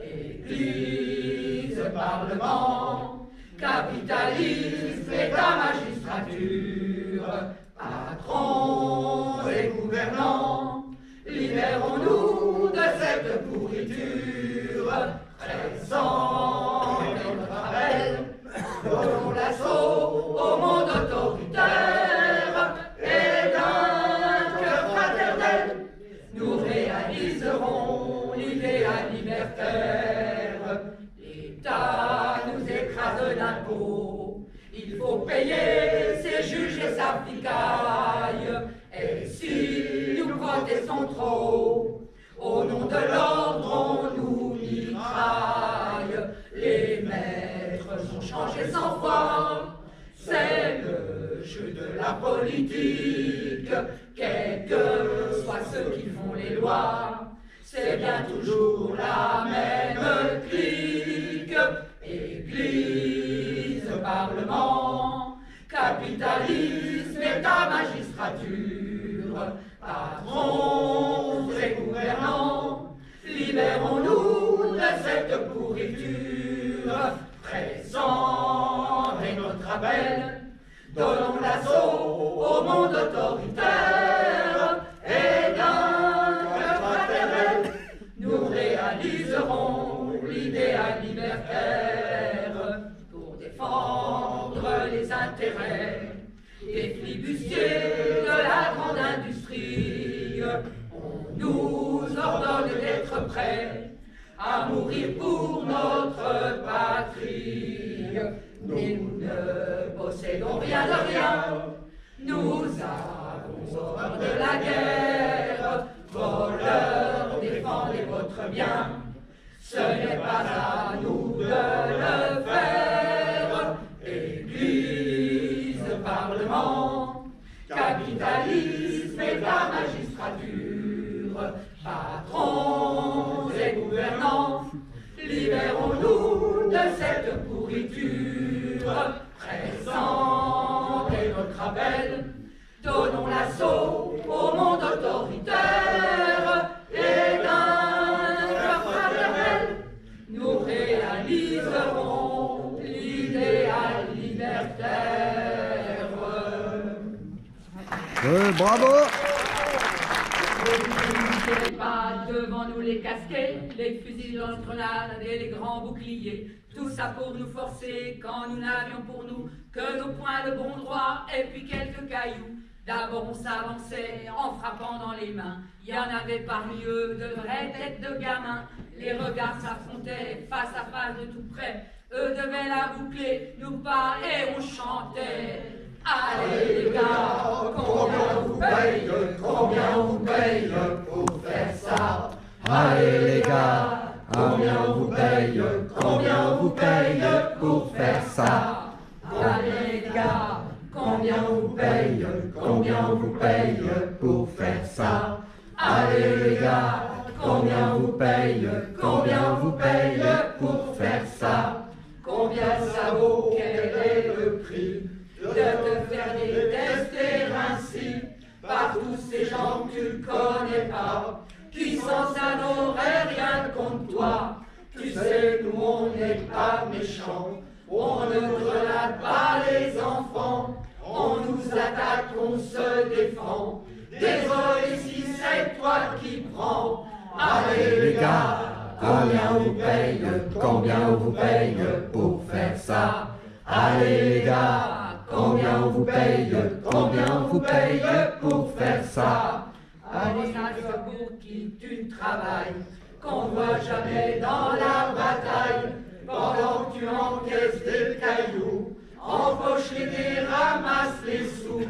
S14: Église, Parlement, capitalisme, État, magistrature, patrons et gouvernants, libérons-nous de cette pourriture. Présent est notre appel, donnons l'assaut au monde autoritaire, et d'un cœur fraternel, nous réaliserons l'idéal libertaire. L'État nous écrase d'impôts, il faut payer ses juges et sa picaille. Et si nous protestons trop, au nom de l'ordre on nous mitraille. Les maîtres ont changé 100 fois, c'est le jeu de la politique. Quels que soient ceux qui font les lois, c'est bien toujours la même clique. Église, Parlement, capitalisme, État, magistrature, patrons et gouvernants, libérons-nous de cette pourriture. Présent est notre appel, donnons l'assaut au monde autoritaire, et d'un cœur fraternel, nous réaliserons l'idéal libertaire. Pour défendre les intérêts des flibustiers de la grande industrie, on nous ordonne d'être prêts à mourir pour notre patrie. Mais nous ne possédons rien de rien, nous avons horreur de la guerre. Voleurs, défendez votre bien, ce n'est pas à nous de le faire. Église, Parlement, capitalisme, État, magistrature, patrons
S2: bravo.
S12: Ne pas devant nous les casquets, les fusils dans le grenade et les grands boucliers. Tout ça pour nous forcer quand nous n'avions pour nous que nos poings de bon droit et puis quelques cailloux. D'abord on s'avançait en frappant dans les mains. Il y en avait parmi eux de vraies têtes de gamins. Les regards s'affrontaient face à face de tout près. Eux devaient la boucler, nous pas, et on chantait. Allez les gars, combien on vous paye, combien on vous paye pour faire ça?
S2: Allez les gars, combien on vous paye, combien on vous paye pour faire ça?
S12: Allez les gars,
S14: combien on vous paye, combien on vous paye pour faire ça? Allez les gars, combien on vous paye, combien on vous paye pour faire ça? Combien ça vaut, quel est le prix de te faire détester ainsi par tous ces gens que tu ne connais pas, qui sans ça n'auraient rien contre toi? Tu sais, nous on n'est pas méchants, on ne grenade pas les enfants, on nous attaque, on se défend. Désolé si c'est toi qui prends. Allez les gars, combien on vous paye, combien on vous paye pour faire ça? Allez les gars, combien on vous paye, combien on vous paye pour faire ça? Allez, c'est pour qui tu travailles, qu'on voit jamais dans la bataille, pendant que tu encaisses des cailloux, empoche les dés, ramasse les sous.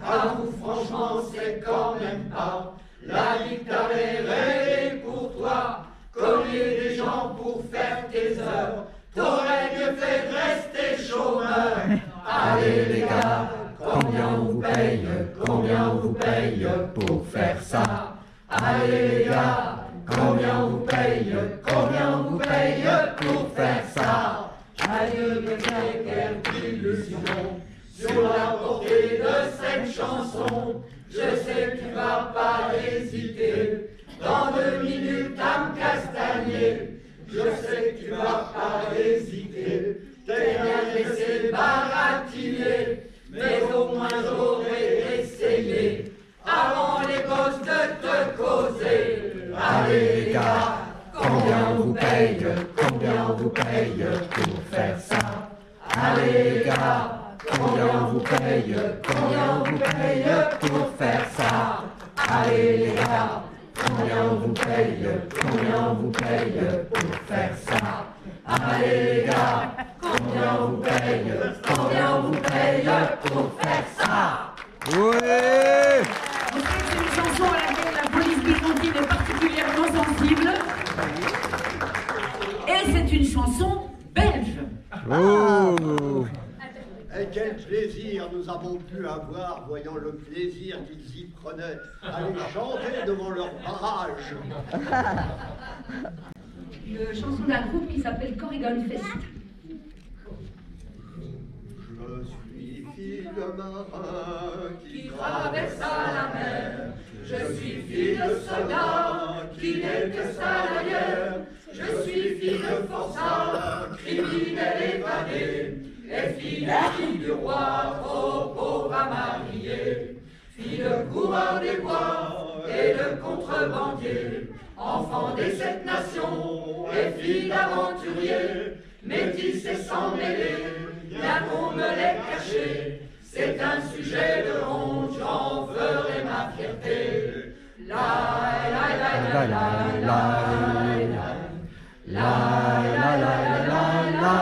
S14: Avoue franchement, c'est quand même pas la vie que t'avais rêvé pour toi. Cogner des gens pour faire tes heures, t'aurais mieux fait de rester chômeur. Allez les gars, combien on vous paye, combien on vous paye pour faire ça? Allez les gars, combien on vous paye, combien on vous paye pour faire ça? Adieu mes guerres d'illusions, sur la portée de cette chanson, je sais que tu vas pas hésiter, dans 2 minutes à me castagner. Je sais que tu vas pas hésiter, t'es bien laissé baratiner, mais au moins j'aurais essayé, avant les gosses de te causer. Allez les gars, combien on vous paye, combien on vous paye pour faire ça? Allez les gars, combien on vous paye, combien on vous paye pour faire ça? Allez les gars, combien on vous paye, combien on vous paye pour faire ça? Allez les gars, combien on vous paye, combien on vous paye pour faire ça?
S2: Ouais!
S12: On sait que c'est une chanson à laquelle la police byzantine est particulièrement sensible. Et c'est une chanson belge.
S2: Oh!
S16: Et quel plaisir nous avons pu avoir, voyant le plaisir qu'ils y prenaient, à les chanter devant leur barrage.
S12: Une chanson d'un groupe qui s'appelle Corrigan Fest.
S16: Je suis fille de marin
S14: qui traversa la mer. Je suis fille de soldat qui n'est que salarière. Je suis fille de forçat, criminel évadé. Et fille du roi, trop pauvre à marier. Fille de coureur des bois et de contrebandier. Enfant des 7 nations et fille d'aventurier. Métisse et sans mêler, bien qu'on me l'ait caché. C'est un sujet de honte, j'en ferai ma fierté. La la la la la la la la la la.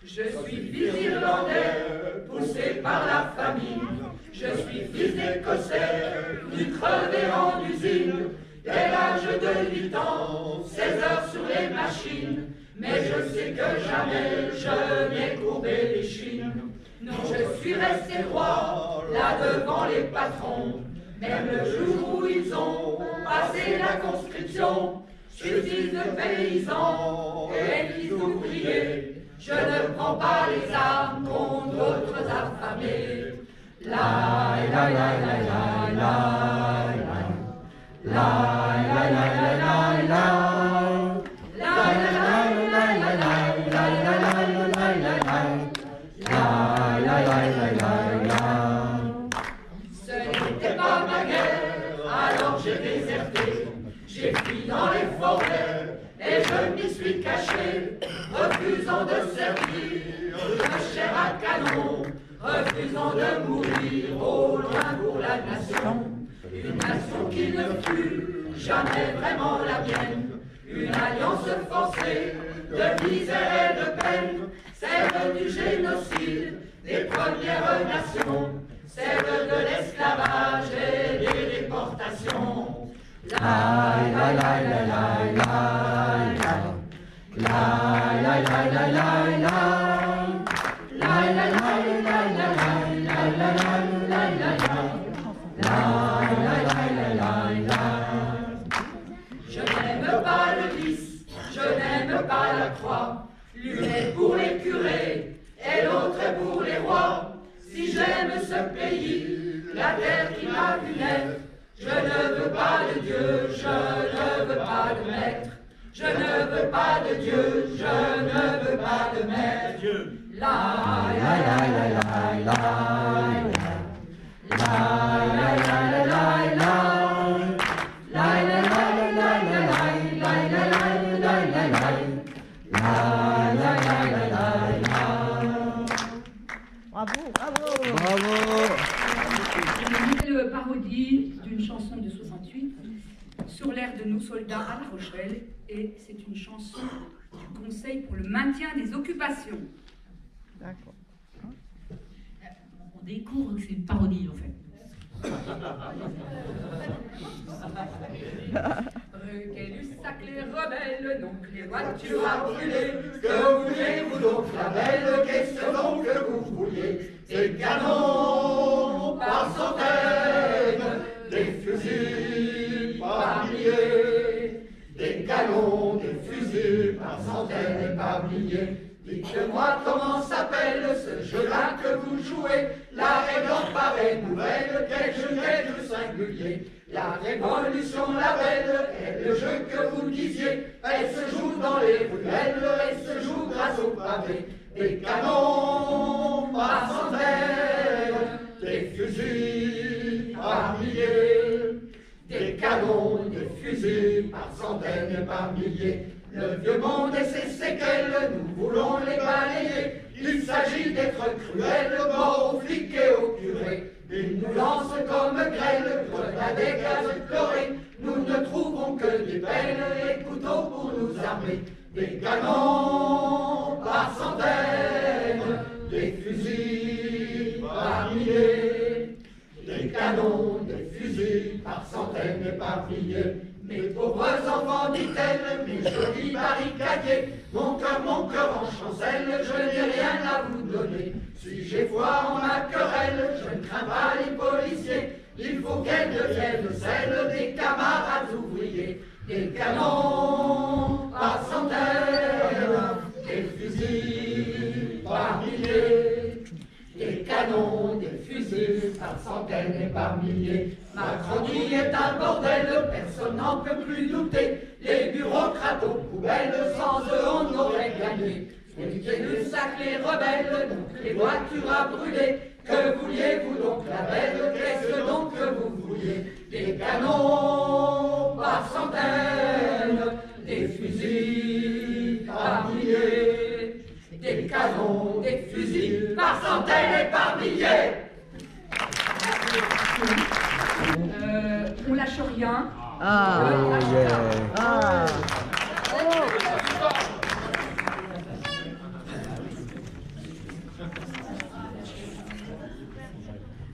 S14: Je suis fils irlandais, poussé par la famine. Je suis fils d'écossais, du crevé en usine. Dès l'âge de 8 ans, 16 heures sur les machines. Mais je sais que jamais je n'ai courbé les chines. Non, je suis resté droit, là devant les patrons. Même le jour où ils ont passé la conscription, je suis fils de paysan et fils d'ouvrier. Je ne prends pas les armes contre d'autres affamés. La la la la la la la la la la la la la la la la biscuit caché, refusant de servir de chair à canon, refusant de mourir au loin pour la nation. Une nation qui ne fut jamais vraiment la mienne, une alliance forcée de misère et de peine, celle du génocide des premières nations, celle de l'esclavage et des déportations. La la la la la la la la la la la la la la la je n'aime pas le vice, je n'aime pas la croix. L'une est pour les curés et l'autre est pour les rois. Si j'aime ce pays, la terre qui m'a vu naître, je ne veux pas de Dieu, je ne veux pas de maître. Je ne veux pas de Dieu, je ne veux pas de maître. La la la la la la la la la la la
S13: Bravo, bravo.
S2: Bravo.
S12: C'est une parodie d'une chanson de 68 sur l'air de nos soldats à La Rochelle, et c'est une chanson du Conseil pour le maintien des occupations.
S13: D'accord.
S12: On découvre que c'est une parodie en fait. Quai-Lussac, les rebelles, donc les voitures à brûler.
S14: Que voulez-vous donc, la belle? Qu'est-ce donc que vous vouliez? Des canons par centaines, des fusils par milliers, des canons, des fusils par centaines et par milliers. Dites-moi comment s'appelle ce jeu-là que vous jouez. La règle en paraît nouvelle, quel jeu singulier. La révolution, la belle, est le jeu que vous disiez. Elle se joue dans les ruelles, elle se joue grâce au pavé. Des canons par centaines, des fusils par milliers. Des canons, des fusils par centaines et par milliers. Le vieux monde et ses séquelles, nous voulons les balayer. Il s'agit d'être cruel, mort aux flics et aux curés. Ils nous lancent comme grêle, grenades et gaz chlorés. Nous ne trouvons que des pelles et couteaux pour nous armer. Des canons par centaines, des fusils par milliers. Des canons, des fusils par centaines et par milliers. Mes pauvres enfants, dit-elle, mes jolis barricadiers, mon cœur en chancelle, je n'ai rien à vous donner. Si j'ai foi en ma querelle, je ne crains pas les policiers, il faut qu'elle devienne celle des camarades ouvriers. Des canons par centaines, des fusils par milliers. Des canons, des fusils par centaines et par milliers. Macronie est un bordel, personne n'en peut plus douter. Les bureaucrates aux poubelles, sans eux on aurait gagné. Quai-Lussac, les rebelles, donc les voitures à brûler. Que vouliez-vous donc, la belle? Qu'est-ce donc que vous vouliez? Des canons par centaines, des fusils par milliers. Des canons, des fusils par centaines et par milliers.
S12: On lâche rien.
S2: Ah, oh yeah. Ah.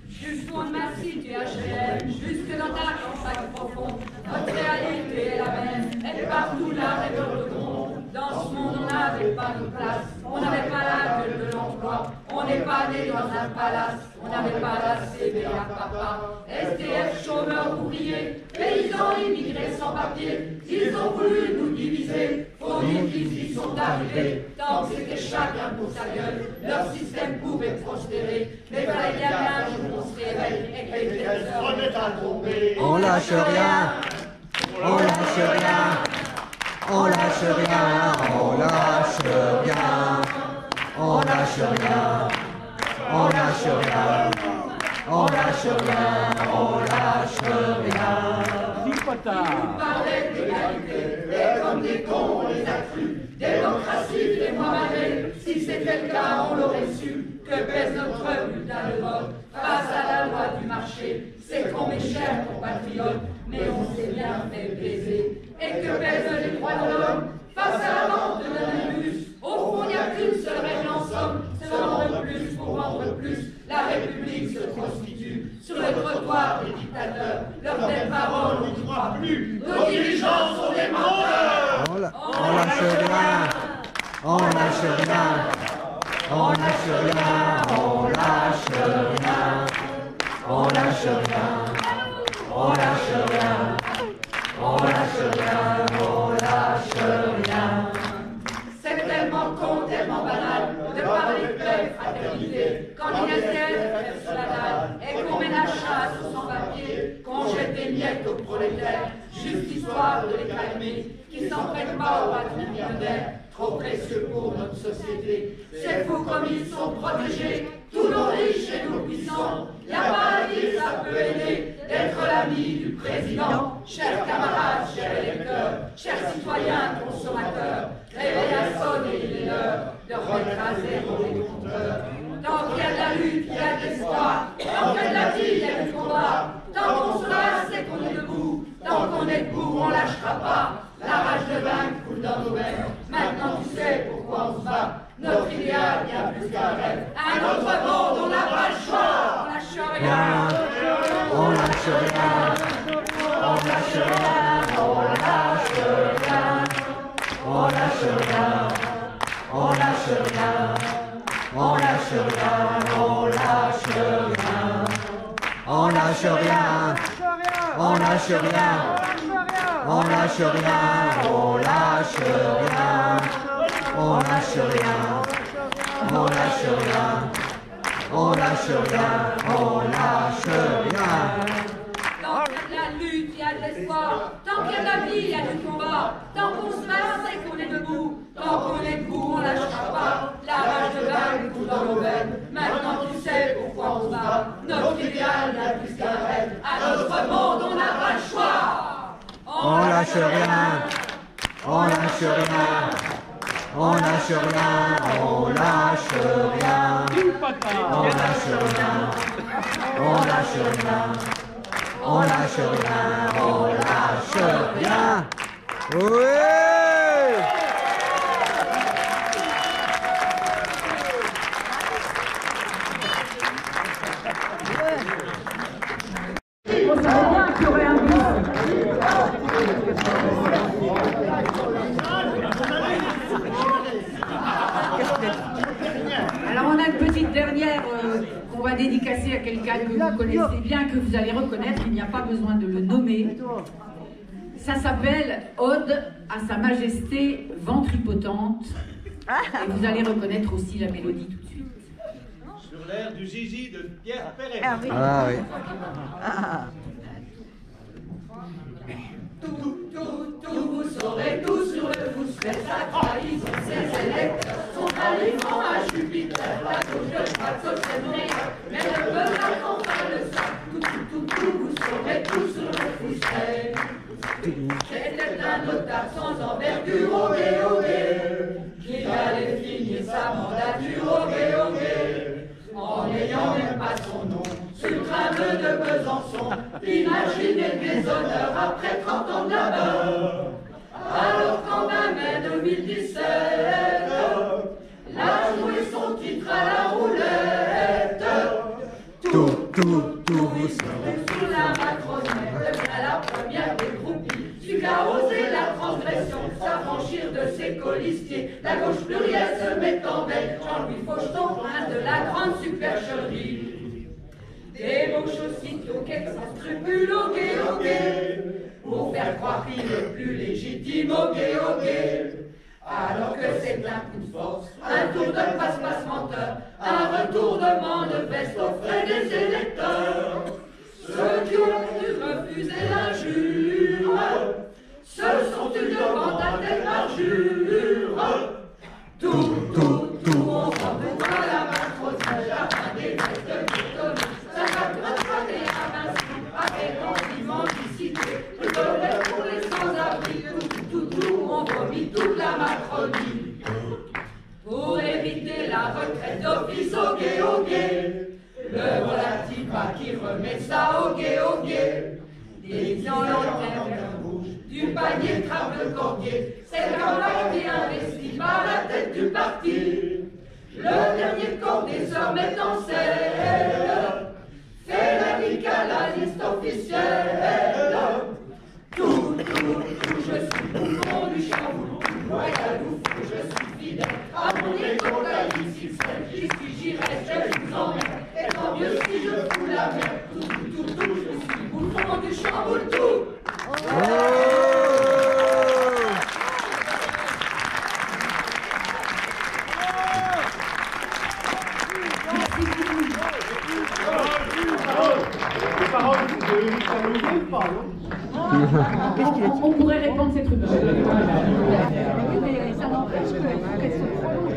S12: Du fond de ma cité HLM, jusque dans ta campagne profonde, notre réalité est la même, et partout là et dans le monde. Dans ce monde, on n'avait pas de place, on n'avait pas la gueule de l'emploi, on n'est pas né dans un palace, on n'avait pas la CBA papa. SDF, chômeurs, ouvriers, paysans, immigrés sans papier, ils ont voulu nous diviser, faut dire qu'ils y sont arrivés. Tant que c'était chacun pour sa gueule, leur système pouvait prospérer, mais fallait bien qu'un jour on se réveille et que les heures remettent à tomber.
S2: On lâche rien, on lâche rien. On lâche rien, on lâche rien, on lâche rien, on lâche rien, on lâche rien, on lâche rien.
S12: Ils nous parlaient d'égalité, et comme des cons on les a crus.
S14: Démocratie, fais-moi marrer, si c'était le cas, on l'aurait su. Que pèse notre bulletin de vote face à la loi du marché? C'est qu'on mes chers compatriotes, mais on s'est bien fait baiser. Et que pèsent les droits de l'homme face à la vente d'un bus? Au fond, il n'y a qu'une seule règle en somme, c'est vendre plus pour vendre plus. La République se prostitue sur les trottoirs des dictateurs. Leurs belles paroles, on n'y croit plus. Nos dirigeants sont des menteurs.
S2: On lâche rien, on lâche rien, on lâche rien, on lâche rien, on lâche rien, on lâche rien, on lâche rien, on lâche rien.
S14: C'est tellement con, tellement banal de parler de paix, fraternité, quand l'ISF fait sur la dalle et qu'on met la chasse aux sans-papiers, qu'on jette des miettes aux prolétaires, juste histoire de les calmer, qui s'en prennent pas aux patrons millionnaires, trop précieux pour notre société. C'est fou comme ils sont protégés, tous nos riches et nos puissants. Y'a pas à dire, ça peut aider d'être l'ami du président. Chers camarades, chers électeurs, chers citoyens, consommateurs, réveillez à sonner, il est l'heure de remettre à zéro les compteurs. Tant qu'il y a de la lutte, il y a de l'espoir. Tant qu'il y a de la vie, il y a du combat. Tant qu'on se bat, c'est qu'on est debout. Tant qu'on est debout, on lâchera pas. La rage de vaincre coule dans nos veines. Maintenant tu sais pourquoi on se bat. Notre idéal, bien plus qu'un rêve. Un autre monde, on n'a pas le choix. On lâche rien.
S2: On lâche rien, on lâche rien, on lâche rien, on lâche rien, on lâche rien, on lâche rien, on lâche rien, on lâche rien, on lâche rien, on lâche rien, on lâche rien, on lâche rien, on lâche rien, on lâche rien, on lâche rien.
S14: Tant qu'il y a de la lutte, il y a de l'espoir. Tant qu'il y a de la vie, il y a du combat. Tant qu'on se bat, c'est qu'on est debout. Tant qu'on est debout, on lâchera pas. La rage de vague coule dans nos veines. Maintenant tu sais pourquoi on se bat. Notre idéal n'a plus qu'un rêve. À notre monde, on n'a pas le choix.
S2: On lâche rien, on lâche rien, on lâche rien, on lâche rien, on lâche rien, on lâche rien, on lâche rien, on lâche rien. Oui!
S12: On savait bien qu'il y aurait un bus. Alors on a une petite dernière qu'on va dédicacer à quelqu'un que vous connaissez bien, que vous allez reconnaître, il n'y a pas besoin de le nommer. Ça s'appelle Ode à Sa Majesté Ventripotente. Et vous allez reconnaître aussi la mélodie tout de suite.
S17: Sur l'air du zizi de Pierre Perret.
S2: Ah oui.
S14: Tout, vous saurez tout sur le pouce, mais sa trahison, ses électeurs sont allégrants à Jupiter. La gauche de droite s'obstinerait, mais le peuple a enfin le sang. Tout, vous saurez tout sur le pouce. C'était un notaire sans envergure, au qui allait finir sa mandature, en n'ayant même pas son nom, sur le tramway de Besançon. Imaginez le déshonneur après 30 ans de labeur. Alors qu'en 20 mai 2017, l'a joué son titre à la roulette.
S2: Tout, vous savez.
S14: Sous la Macronette devient la première des groupies. Celui qui a osé la transgression, s'affranchir de ses colistiers. La gauche plurielle se met en veille. Jean-Louis Faucheton, prince de la grande supercherie. Débauche aussitôt qu'elle sans scrupule, ok, pour faire croire qu'il est plus légitime, ok. Alors que c'est un coup de force, un tour de passe-passe menteur, un retournement de veste aux frais des électeurs. Ceux qui ont dû refuser l'injure, ce sont une bande à telle parjure. Tout, on s'en veut pas la Macronne, la fin des vestes de l'économie. Ça va retraiter à Vinci, avec l'anti-mendicité, le volet pour les sans-abri, tout, on vomit toute la Macronie. remets ça au guet, des viandes en rouge, du panier de trappe de cordier, c'est le camarade qui investit par la tête du parti. Le dernier corps des heures met en selle, fait la nique à la liste officielle. Tout, je suis bouffon du chamboule, Ouagadougou, je suis fidèle à mon école ici, j'y reste, je vous emmerde, et tant mieux si je fous la merde. Tout, je suis bouffon du chamboule, tout.
S12: On pourrait répondre cette rumeur.
S5: Oui, mais ça n'empêche qu'elle se prolonge.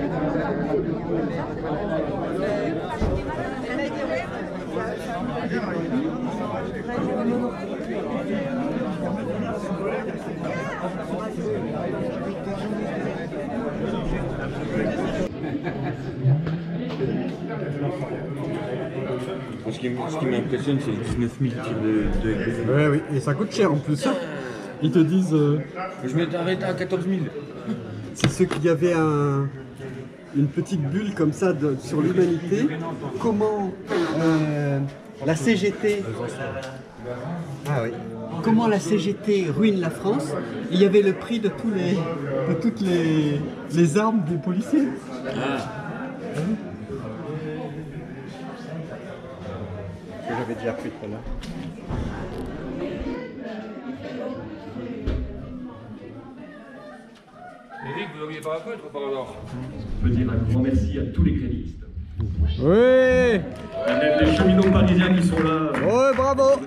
S18: Ce qui m'impressionne, c'est les 19 000 tirs de...
S2: Ouais, oui, et ça coûte cher en plus. Ils te disent...
S18: Je m'étais arrêté à 14 000.
S2: C'est ceux qui avaient une petite bulle comme ça sur l'humanité. Comment la CGT... Ah oui. Comment la CGT ruine la France. Il y avait le prix de toutes les armes des policiers. J'avais déjà pris tout à l'heure.
S19: Eric, vous n'auriez pas un peu par hasard?
S20: On peut dire un grand merci à tous les grévistes.
S2: Oui.
S20: Les cheminots parisiens qui sont là.
S2: Ouais, bravo.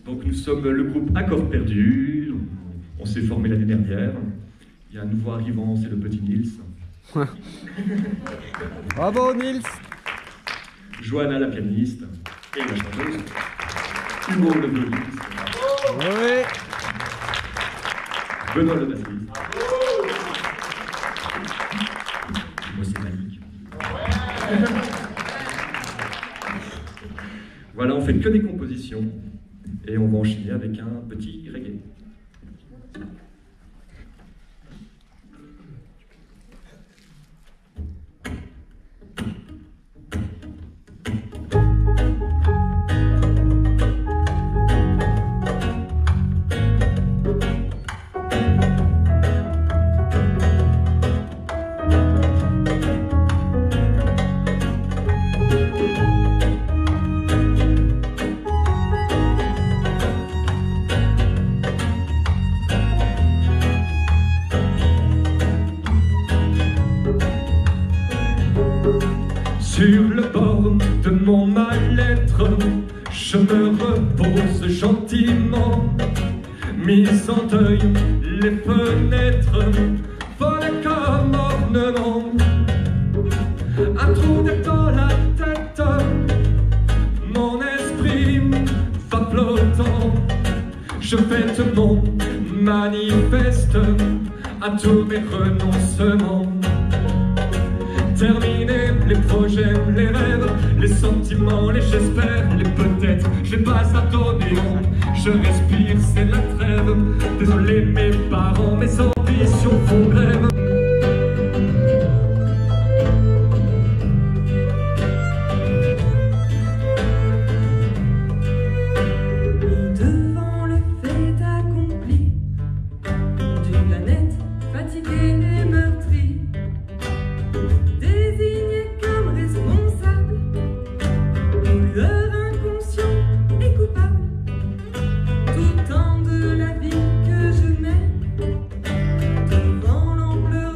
S20: Donc nous sommes le groupe Accord Perdu. On s'est formé l'année dernière. Il y a un nouveau arrivant, c'est le petit Nils.
S2: Bravo Nils.
S20: Johanna la pianiste et la chanteuse. Hugo le violoniste.
S2: Oui.
S20: Benoît le bassiste. Moi c'est Malik. Voilà, on fait que des compositions et on va enchaîner avec un petit reggae. Sur le bord de mon mal-être, je me repose gentiment, mis en deuil les fenêtres, volées comme ornement. Un trou d'air dans la tête, mon esprit va flottant. Je fête mon manifeste à tous mes renoncements. Terminer les projets, les rêves, les sentiments, les j'espère, les peut-être. J'ai pas à donner, je respire, c'est la trêve. Désolé mes parents, mes ambitions font grève.
S10: Devant le fait accompli d'une planète fatiguée et meurtrie, désigné comme responsable, pollueur inconscient et coupable, tout temps de la vie que je mène, devant l'ampleur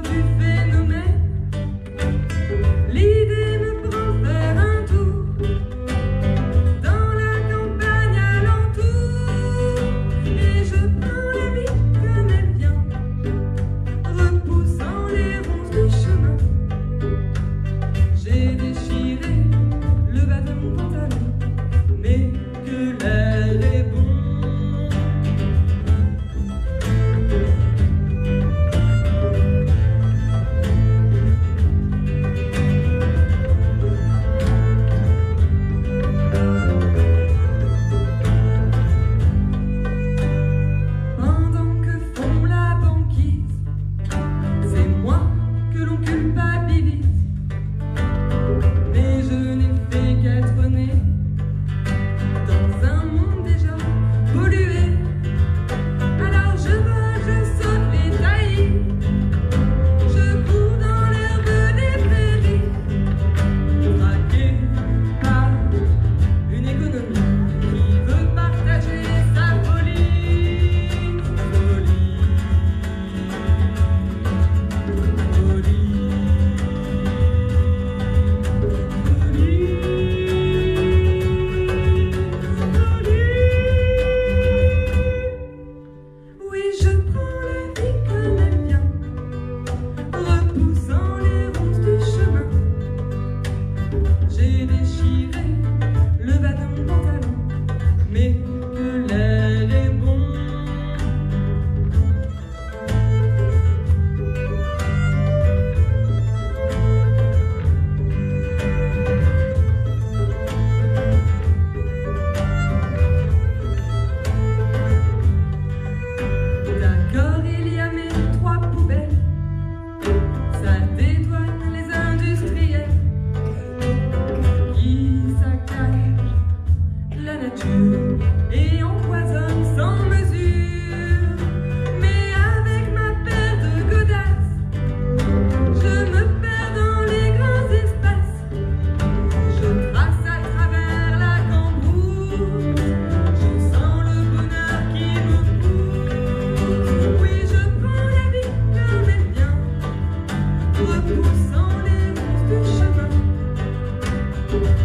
S10: nature et empoisonne sans mesure. Mais avec ma paire de godasses, je me perds dans les grands espaces. Je trace à travers la cambrousse, je sens le bonheur qui me pousse. Oui, je prends la vie comme elle vient, repoussant les ronces du chemin.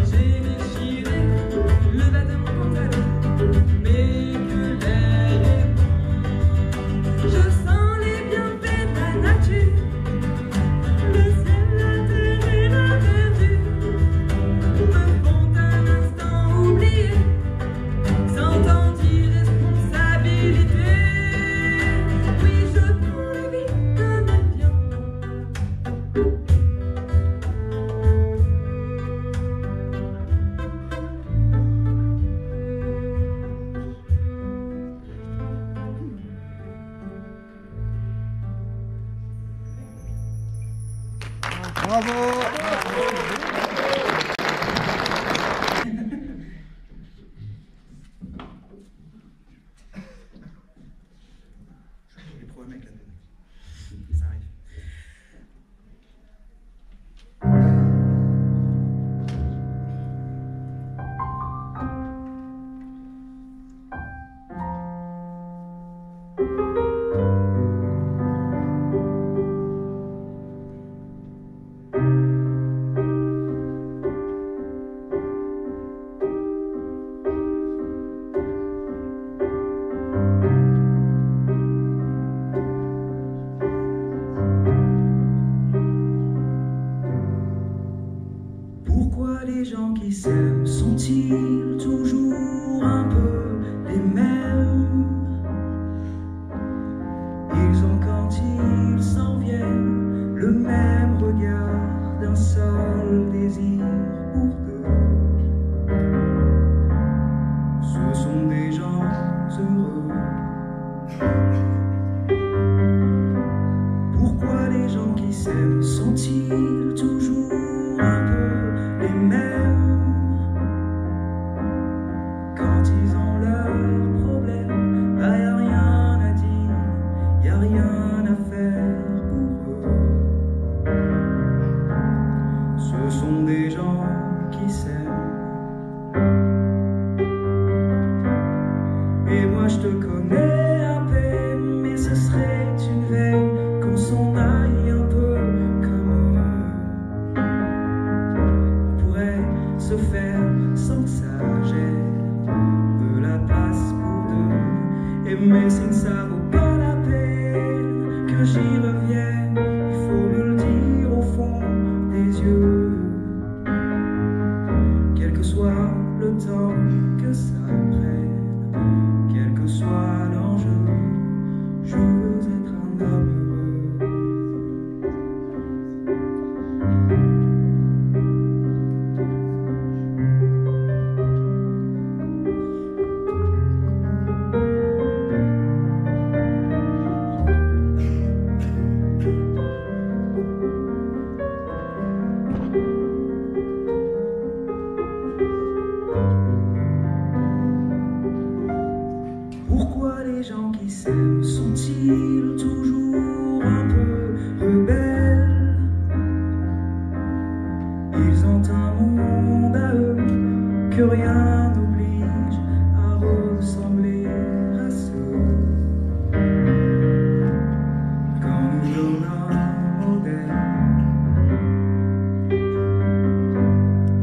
S10: J'ai déchiré le bas de mon pantalon, mais que l'air est bon. Je sens les bienfaits de la nature, le ciel, la terre et la verdure me font un instant oublier, sans tant d'irresponsabilité. Oui, je prends la vie comme elle vient.
S2: J'ai des problèmes avec la donne. Ça arrive.
S21: Pourquoi les gens qui s'aiment sont-ils toujours un peu les mêmes? Ils ont quand ils s'en viennent le même regard d'un seul désir pour deux. Ce sont des gens heureux. Pourquoi les gens qui s'aiment sont-ils toujours un peu les mêmes? Quand ils ont leurs problèmes, bah y a rien à dire, y a rien à faire pour eux. Ce sont des gens qui s'aiment. Et moi je te connais à peine, mais ce serait une veine qu'on s'en aille un peu comme eux. On pourrait se faire sans que ça gêne, de la place pour deux. Et mais si ça vaut pas la peine que j'y revienne, il faut me le dire au fond des yeux. Quel que soit le temps que ça prenne, quel que soit l'enjeu, je veux être un homme heureux. Pourquoi les gens qui s'aiment sont-ils toujours un peu rebelles? Ils ont un monde à eux que rien n'oblige à ressembler à ceux. Quand nous donnons un modèle,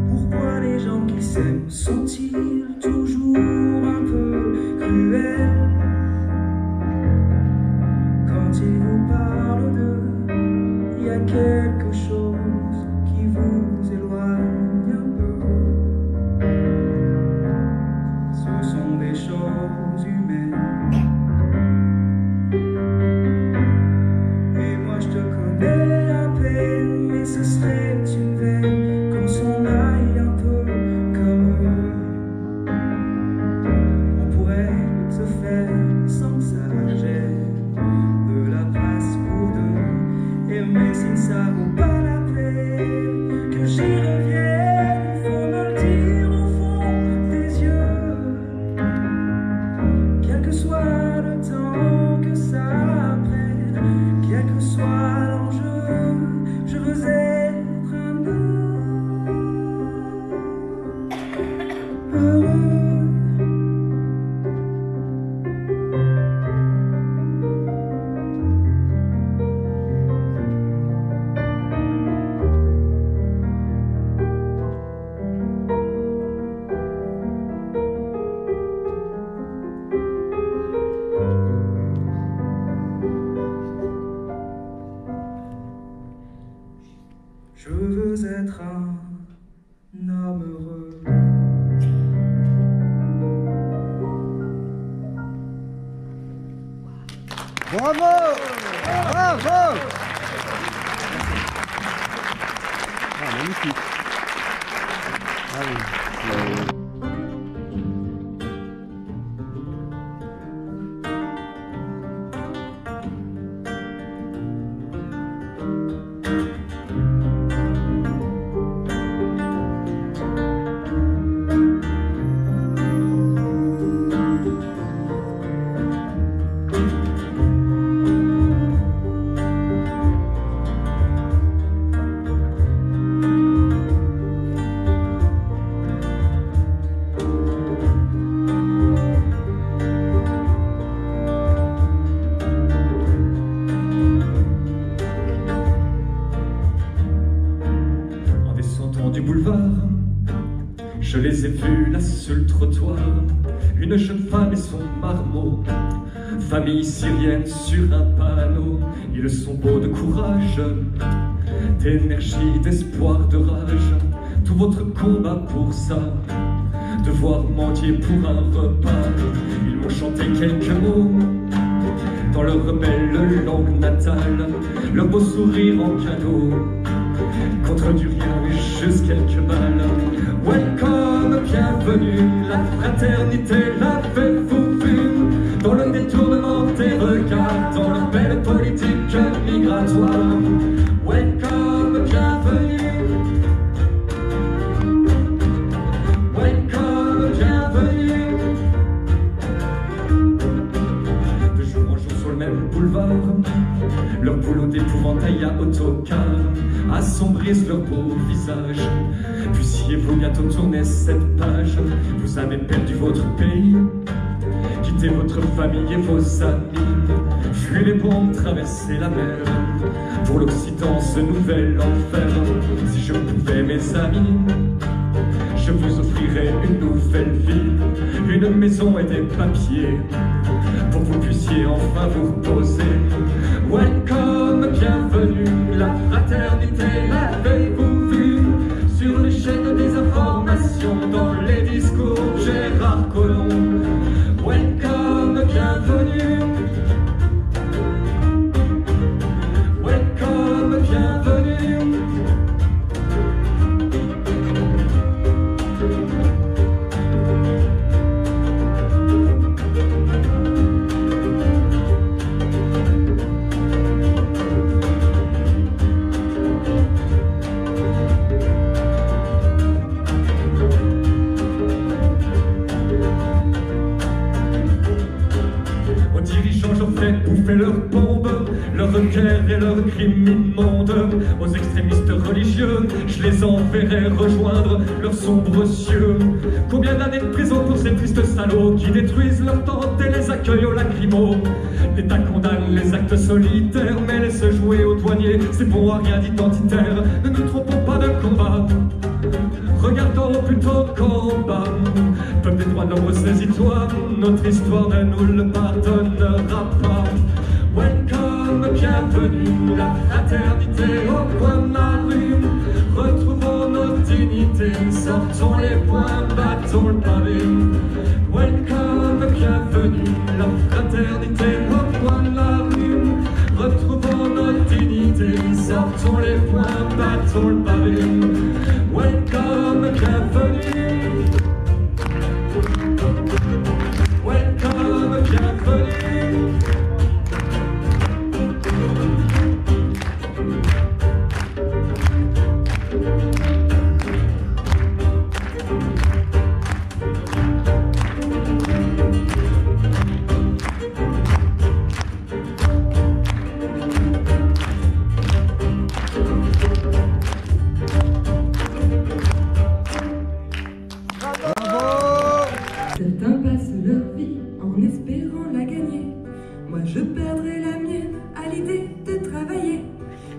S21: pourquoi les gens qui s'aiment sont-ils toujours un peu cruels? Quand ils vous parlent d'eux, il y a quelque chose qui vous éloigne un peu. Ce sont des choses humaines. Et moi je te connais à peine, mais ce serait une veine qu'on s'en aille un peu comme eux. On pourrait se faire un homme heureux.
S2: Bravo! Bravo! Ah, magnifique. Allez.
S20: Je les ai vus là sur le trottoir, une jeune femme et son marmot, famille syrienne sur un panneau. Ils sont beaux de courage, d'énergie, d'espoir, de rage. Tout votre combat pour ça, devoir mendier pour un repas. Ils m'ont chanté quelques mots dans leur belle langue natale, leur beau sourire en cadeau, contre du rien, juste quelques balles. Welcome, bienvenue, la fraternité l'avez-vous vu? Dans le détournement des regards, dans leur belle politique migratoire. Welcome, bienvenue. Welcome, bienvenue. De jour en jour sur le même boulevard, leur boulot d'épouvantail à autocar assombrissent leur beau visage. Puissiez-vous bientôt tourner cette page? Vous avez perdu votre pays, quitté votre famille et vos amis, fui les bombes, traversé la mer, pour l'Occident ce nouvel enfer. Si je pouvais, mes amis, je vous offrirais une nouvelle vie, une maison et des papiers, pour que vous puissiez enfin vous reposer. Welcome, bienvenue, la fraternité l'avez-vous vu? Sur les chaînes des informations, dans les discours Gérard Collomb. Welcome, bienvenue. Welcome, bienvenue. Bouffer leurs bombes, leurs guerres et leurs crimes immondes. Aux extrémistes religieux, je les enverrai rejoindre leurs sombres cieux. Combien d'années de prison pour ces tristes salauds qui détruisent leurs tentes et les accueillent au lacrymo? L'État condamne les actes solitaires, mais laisse jouer aux douaniers ces bons à rien d'identitaires. Ne nous trompons pas de combat, regardons plutôt qu'en bas. Peuple des droits de l'homme, saisis-toi, notre histoire ne nous le pardonnera pas. Welcome, bienvenue, la fraternité au coin de ma rue. Retrouvons nos dignités, sortons les poings, battons le pavé. Welcome, bienvenue, la fraternité au coin de la rue. Retrouvons nos dignités, sortons les poings, battons le pavé. Welcome, bienvenue. Welcome, bienvenue.
S21: Certains passent leur vie en espérant la gagner. Moi je perdrai la mienne à l'idée de travailler.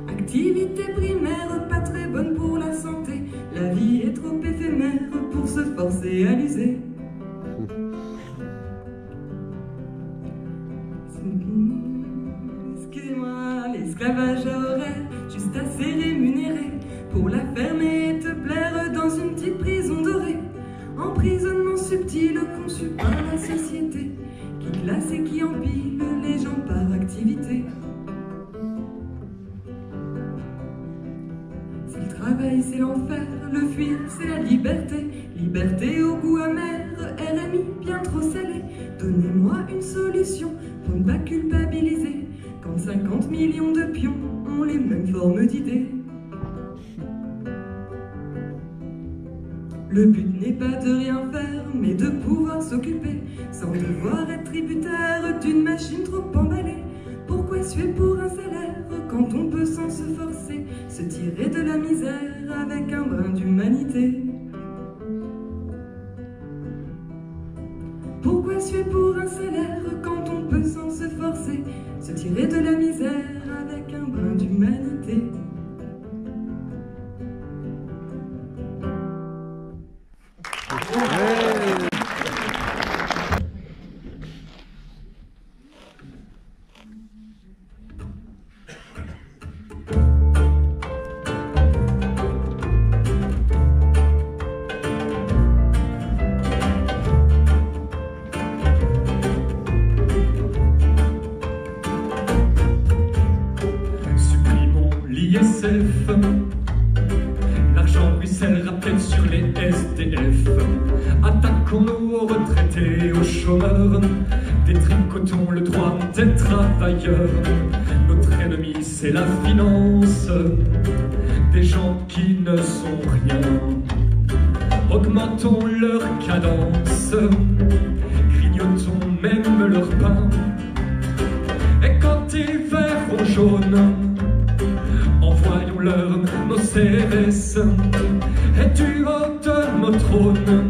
S21: Activité primaire, pas très bonne pour la santé. La vie est trop éphémère pour se forcer à l'user. Excusez-moi, l'esclavage horaire, juste assez rémunéré pour la fermer et te plaire dans une petite classe et qui empile les gens par activité. Si le travail c'est l'enfer, le fuir c'est la liberté. Liberté au goût amer, RMI bien trop salé. Donnez-moi une solution pour ne pas culpabiliser quand 50 millions de pions ont les mêmes formes d'idées. Le but n'est pas de rien faire, mais de pouvoir s'occuper sans devoir être tributaire d'une machine trop emballée. Pourquoi suer pour un salaire quand on peut sans se forcer se tirer de la misère avec un brin d'humanité? Pourquoi suer pour un salaire quand on peut sans se forcer se tirer de la misère avec un brin d'humanité?
S20: L'argent ruissellera peut-être sur les SDF. Attaquons-nous aux retraités, aux chômeurs. Détricotons le droit des travailleurs. Notre ennemi c'est la finance, des gens qui ne sont rien. Augmentons leur cadence, grignotons même leur pain. Et quand ils verront jaune, envoyons-leur nos CRS et du haut de nos trônes,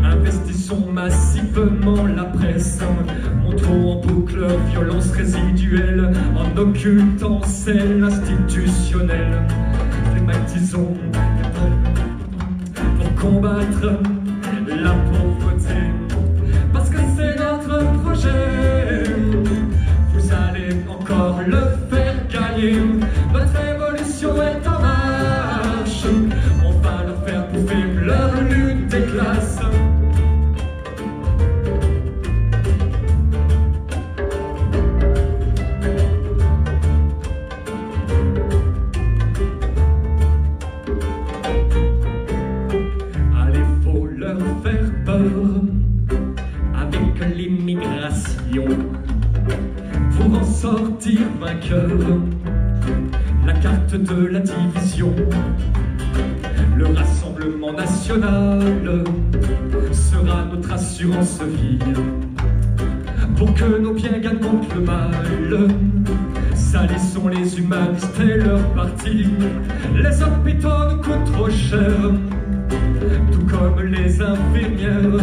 S20: investissons massivement la presse, montrons en boucle leur violence résiduelle en occultant celle institutionnelle. Thématisons pour combattre la pauvreté, parce que c'est notre projet. Vous allez encore le faire gagner. Notre révolution est en marche. On va leur faire bouffer leur lutte des classes. Allez, faut leur faire peur avec l'immigration pour en sortir vainqueur. La carte de la division, le Rassemblement national sera notre assurance vie pour que nos biens gagnent contre le mal. Salissons les humanistes et leur parti. Les hôpitaux nous coûtent trop cher, tout comme les infirmières.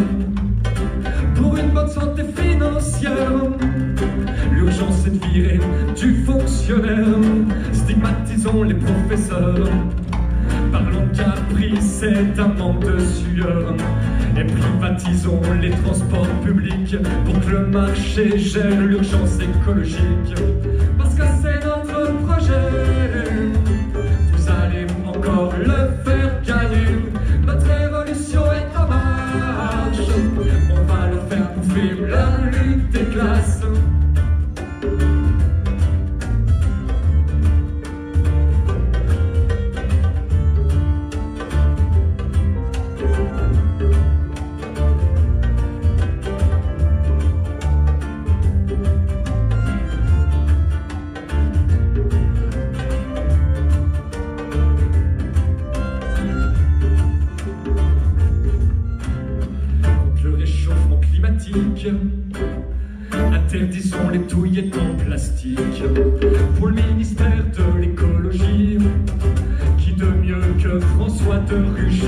S20: Pour une bonne santé financière, l'urgence est de virer du fonctionnaire. Stigmatisons les professeurs, parlons de caprice, c'est un manque de sueur. Et privatisons les transports publics pour que le marché gère l'urgence écologique. Parce que c'est notre projet, vous allez encore le faire gagner. Notre révolution est en marche, on va leur faire bouffer la lutte des classes. Interdisons les touillettes en plastique pour le ministère de l'écologie. Qui de mieux que François de Rugy?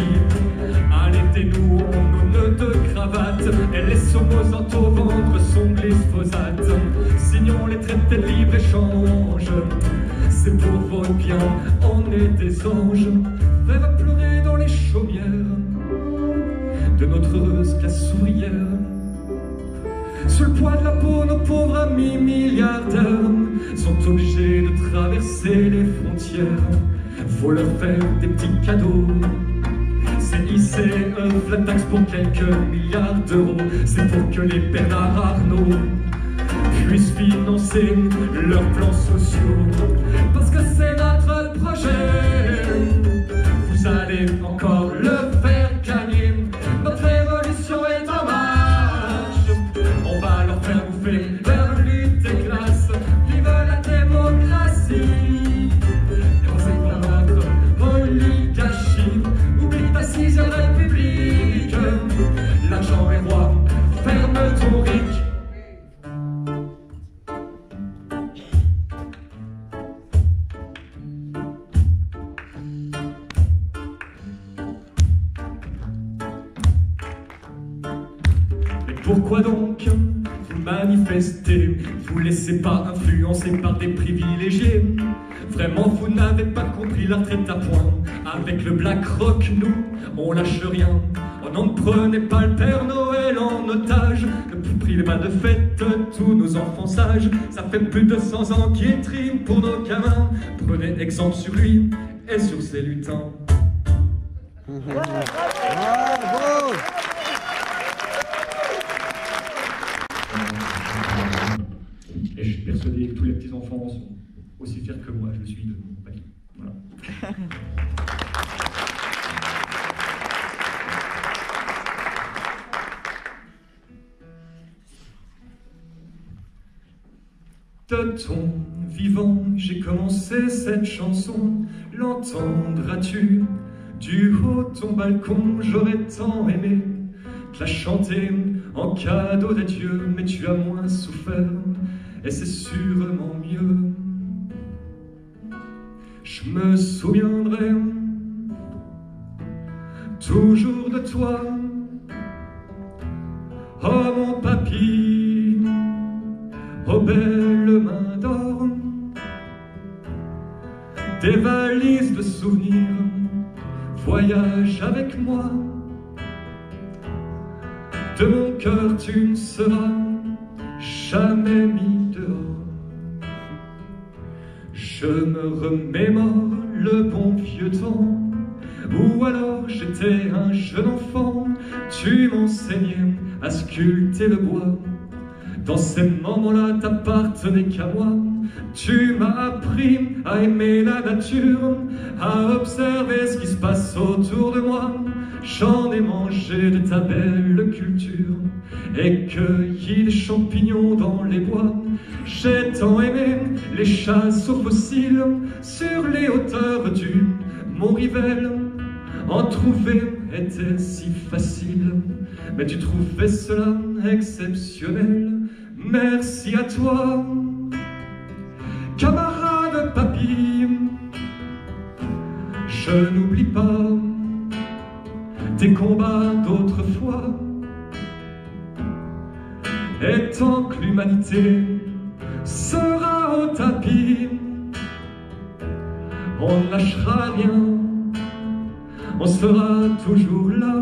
S20: Allez, dénouons nos nœuds de cravate et laissons nos entos vendre son glyphosate. Signons les traités de libre-échange, c'est pour votre bien, on est des anges. Faire pleurer dans les chaumières de notre heureuse classe ouvrière. Sous le poids de la peau, nos pauvres amis milliardaires sont obligés de traverser les frontières. Faut leur faire des petits cadeaux, CICE, la taxe pour quelques milliards d'euros, c'est pour que les Bernard Arnault puissent financer leurs plans sociaux. Parce que c'est notre projet, vous allez encore le faire gagner. Notre révolution est en marche, on va leur faire bouffer leur lutte des classes. Vive la démocratie, et on sait pas notre oligarchie. Oublie ta 6e République, l'argent est roi, ferme ton ric. Pourquoi donc vous manifestez? Vous laissez pas influencer par des privilégiés? Vraiment vous n'avez pas compris la retraite à point. Avec le Black Rock nous on lâche rien. Oh non, ne prenez pas le Père Noël en otage. Ne privez pas de fête tous nos enfants sages. Ça fait plus de 100 ans qu'il trime pour nos gamins. Prenez exemple sur lui et sur ses lutins.
S2: Bravo!
S20: Et je suis persuadé que tous les petits-enfants sont aussi fiers que moi, je suis de mon pays. Voilà. De ton vivant, j'ai commencé cette chanson. L'entendras-tu du haut de ton balcon? J'aurais tant aimé te la chanter en cadeau d'adieu, mais tu as moins souffert, et c'est sûrement mieux. Je me souviendrai toujours de toi, oh mon papy, aux belles mains d'or, des valises de souvenirs, voyage avec moi. De mon cœur tu ne seras jamais mis dehors. Je me remémore le bon vieux temps où alors j'étais un jeune enfant. Tu m'enseignais à sculpter le bois. Dans ces moments-là t'appartenais qu'à moi. Tu m'as appris à aimer la nature, à observer ce qui se passe autour de moi. J'en ai mangé de ta belle culture et cueilli des champignons dans les bois. J'ai tant aimé les chasses aux fossiles sur les hauteurs du Mont Rivelle. En trouver était si facile, mais tu trouvais cela exceptionnel. Merci à toi, camarade papy. Je n'oublie pas tes combats d'autrefois. Et tant que l'humanité sera au tapis, on ne lâchera rien, on sera toujours là.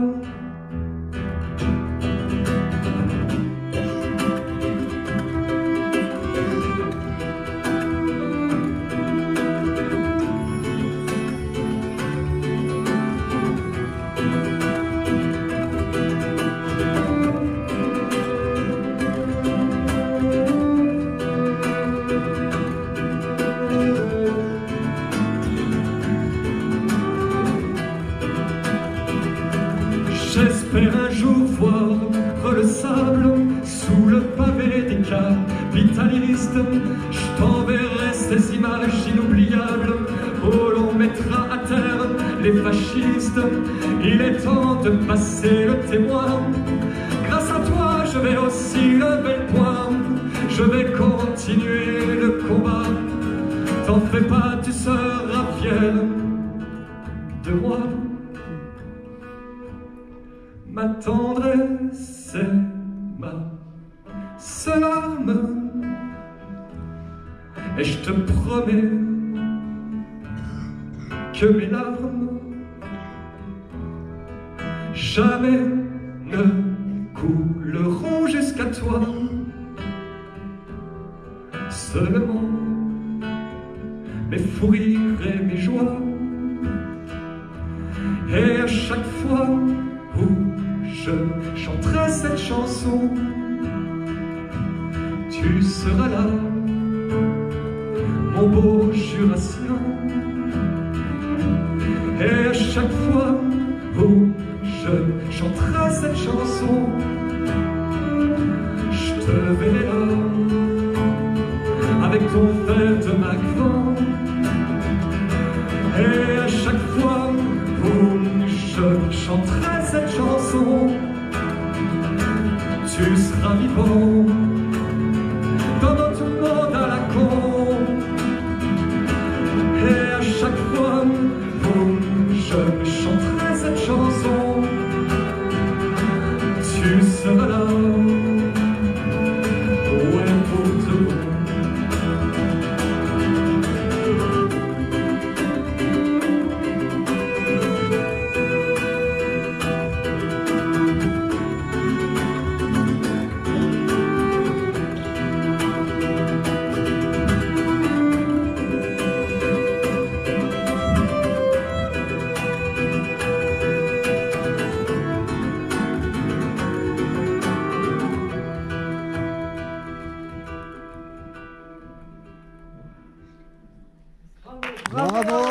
S20: J'espère un jour voir le sable sous le pavé des capitalistes. Je t'enverrai ces images inoubliables où l'on mettra à terre les fascistes. Il est temps de passer le témoin. Grâce à toi, je vais aussi lever le poing. Je vais continuer le combat. T'en fais pas, tu seras fier de moi. Ma tendresse est ma seule arme, et je te promets que mes larmes jamais ne couleront jusqu'à toi. Seulement mes fous rires et mes joies et Et à chaque fois où je chanterai cette chanson, tu seras là, mon beau Jurassien. Et à chaque fois où je chanterai cette chanson, je te verrai là, avec ton verre de Macron. Et à chaque fois où je chanterai cette chanson, tu seras vivant dans notre monde à la con. Et à chaque fois où je chanterai cette chanson, tu seras là, ouais, pour de bon.
S2: Bravo!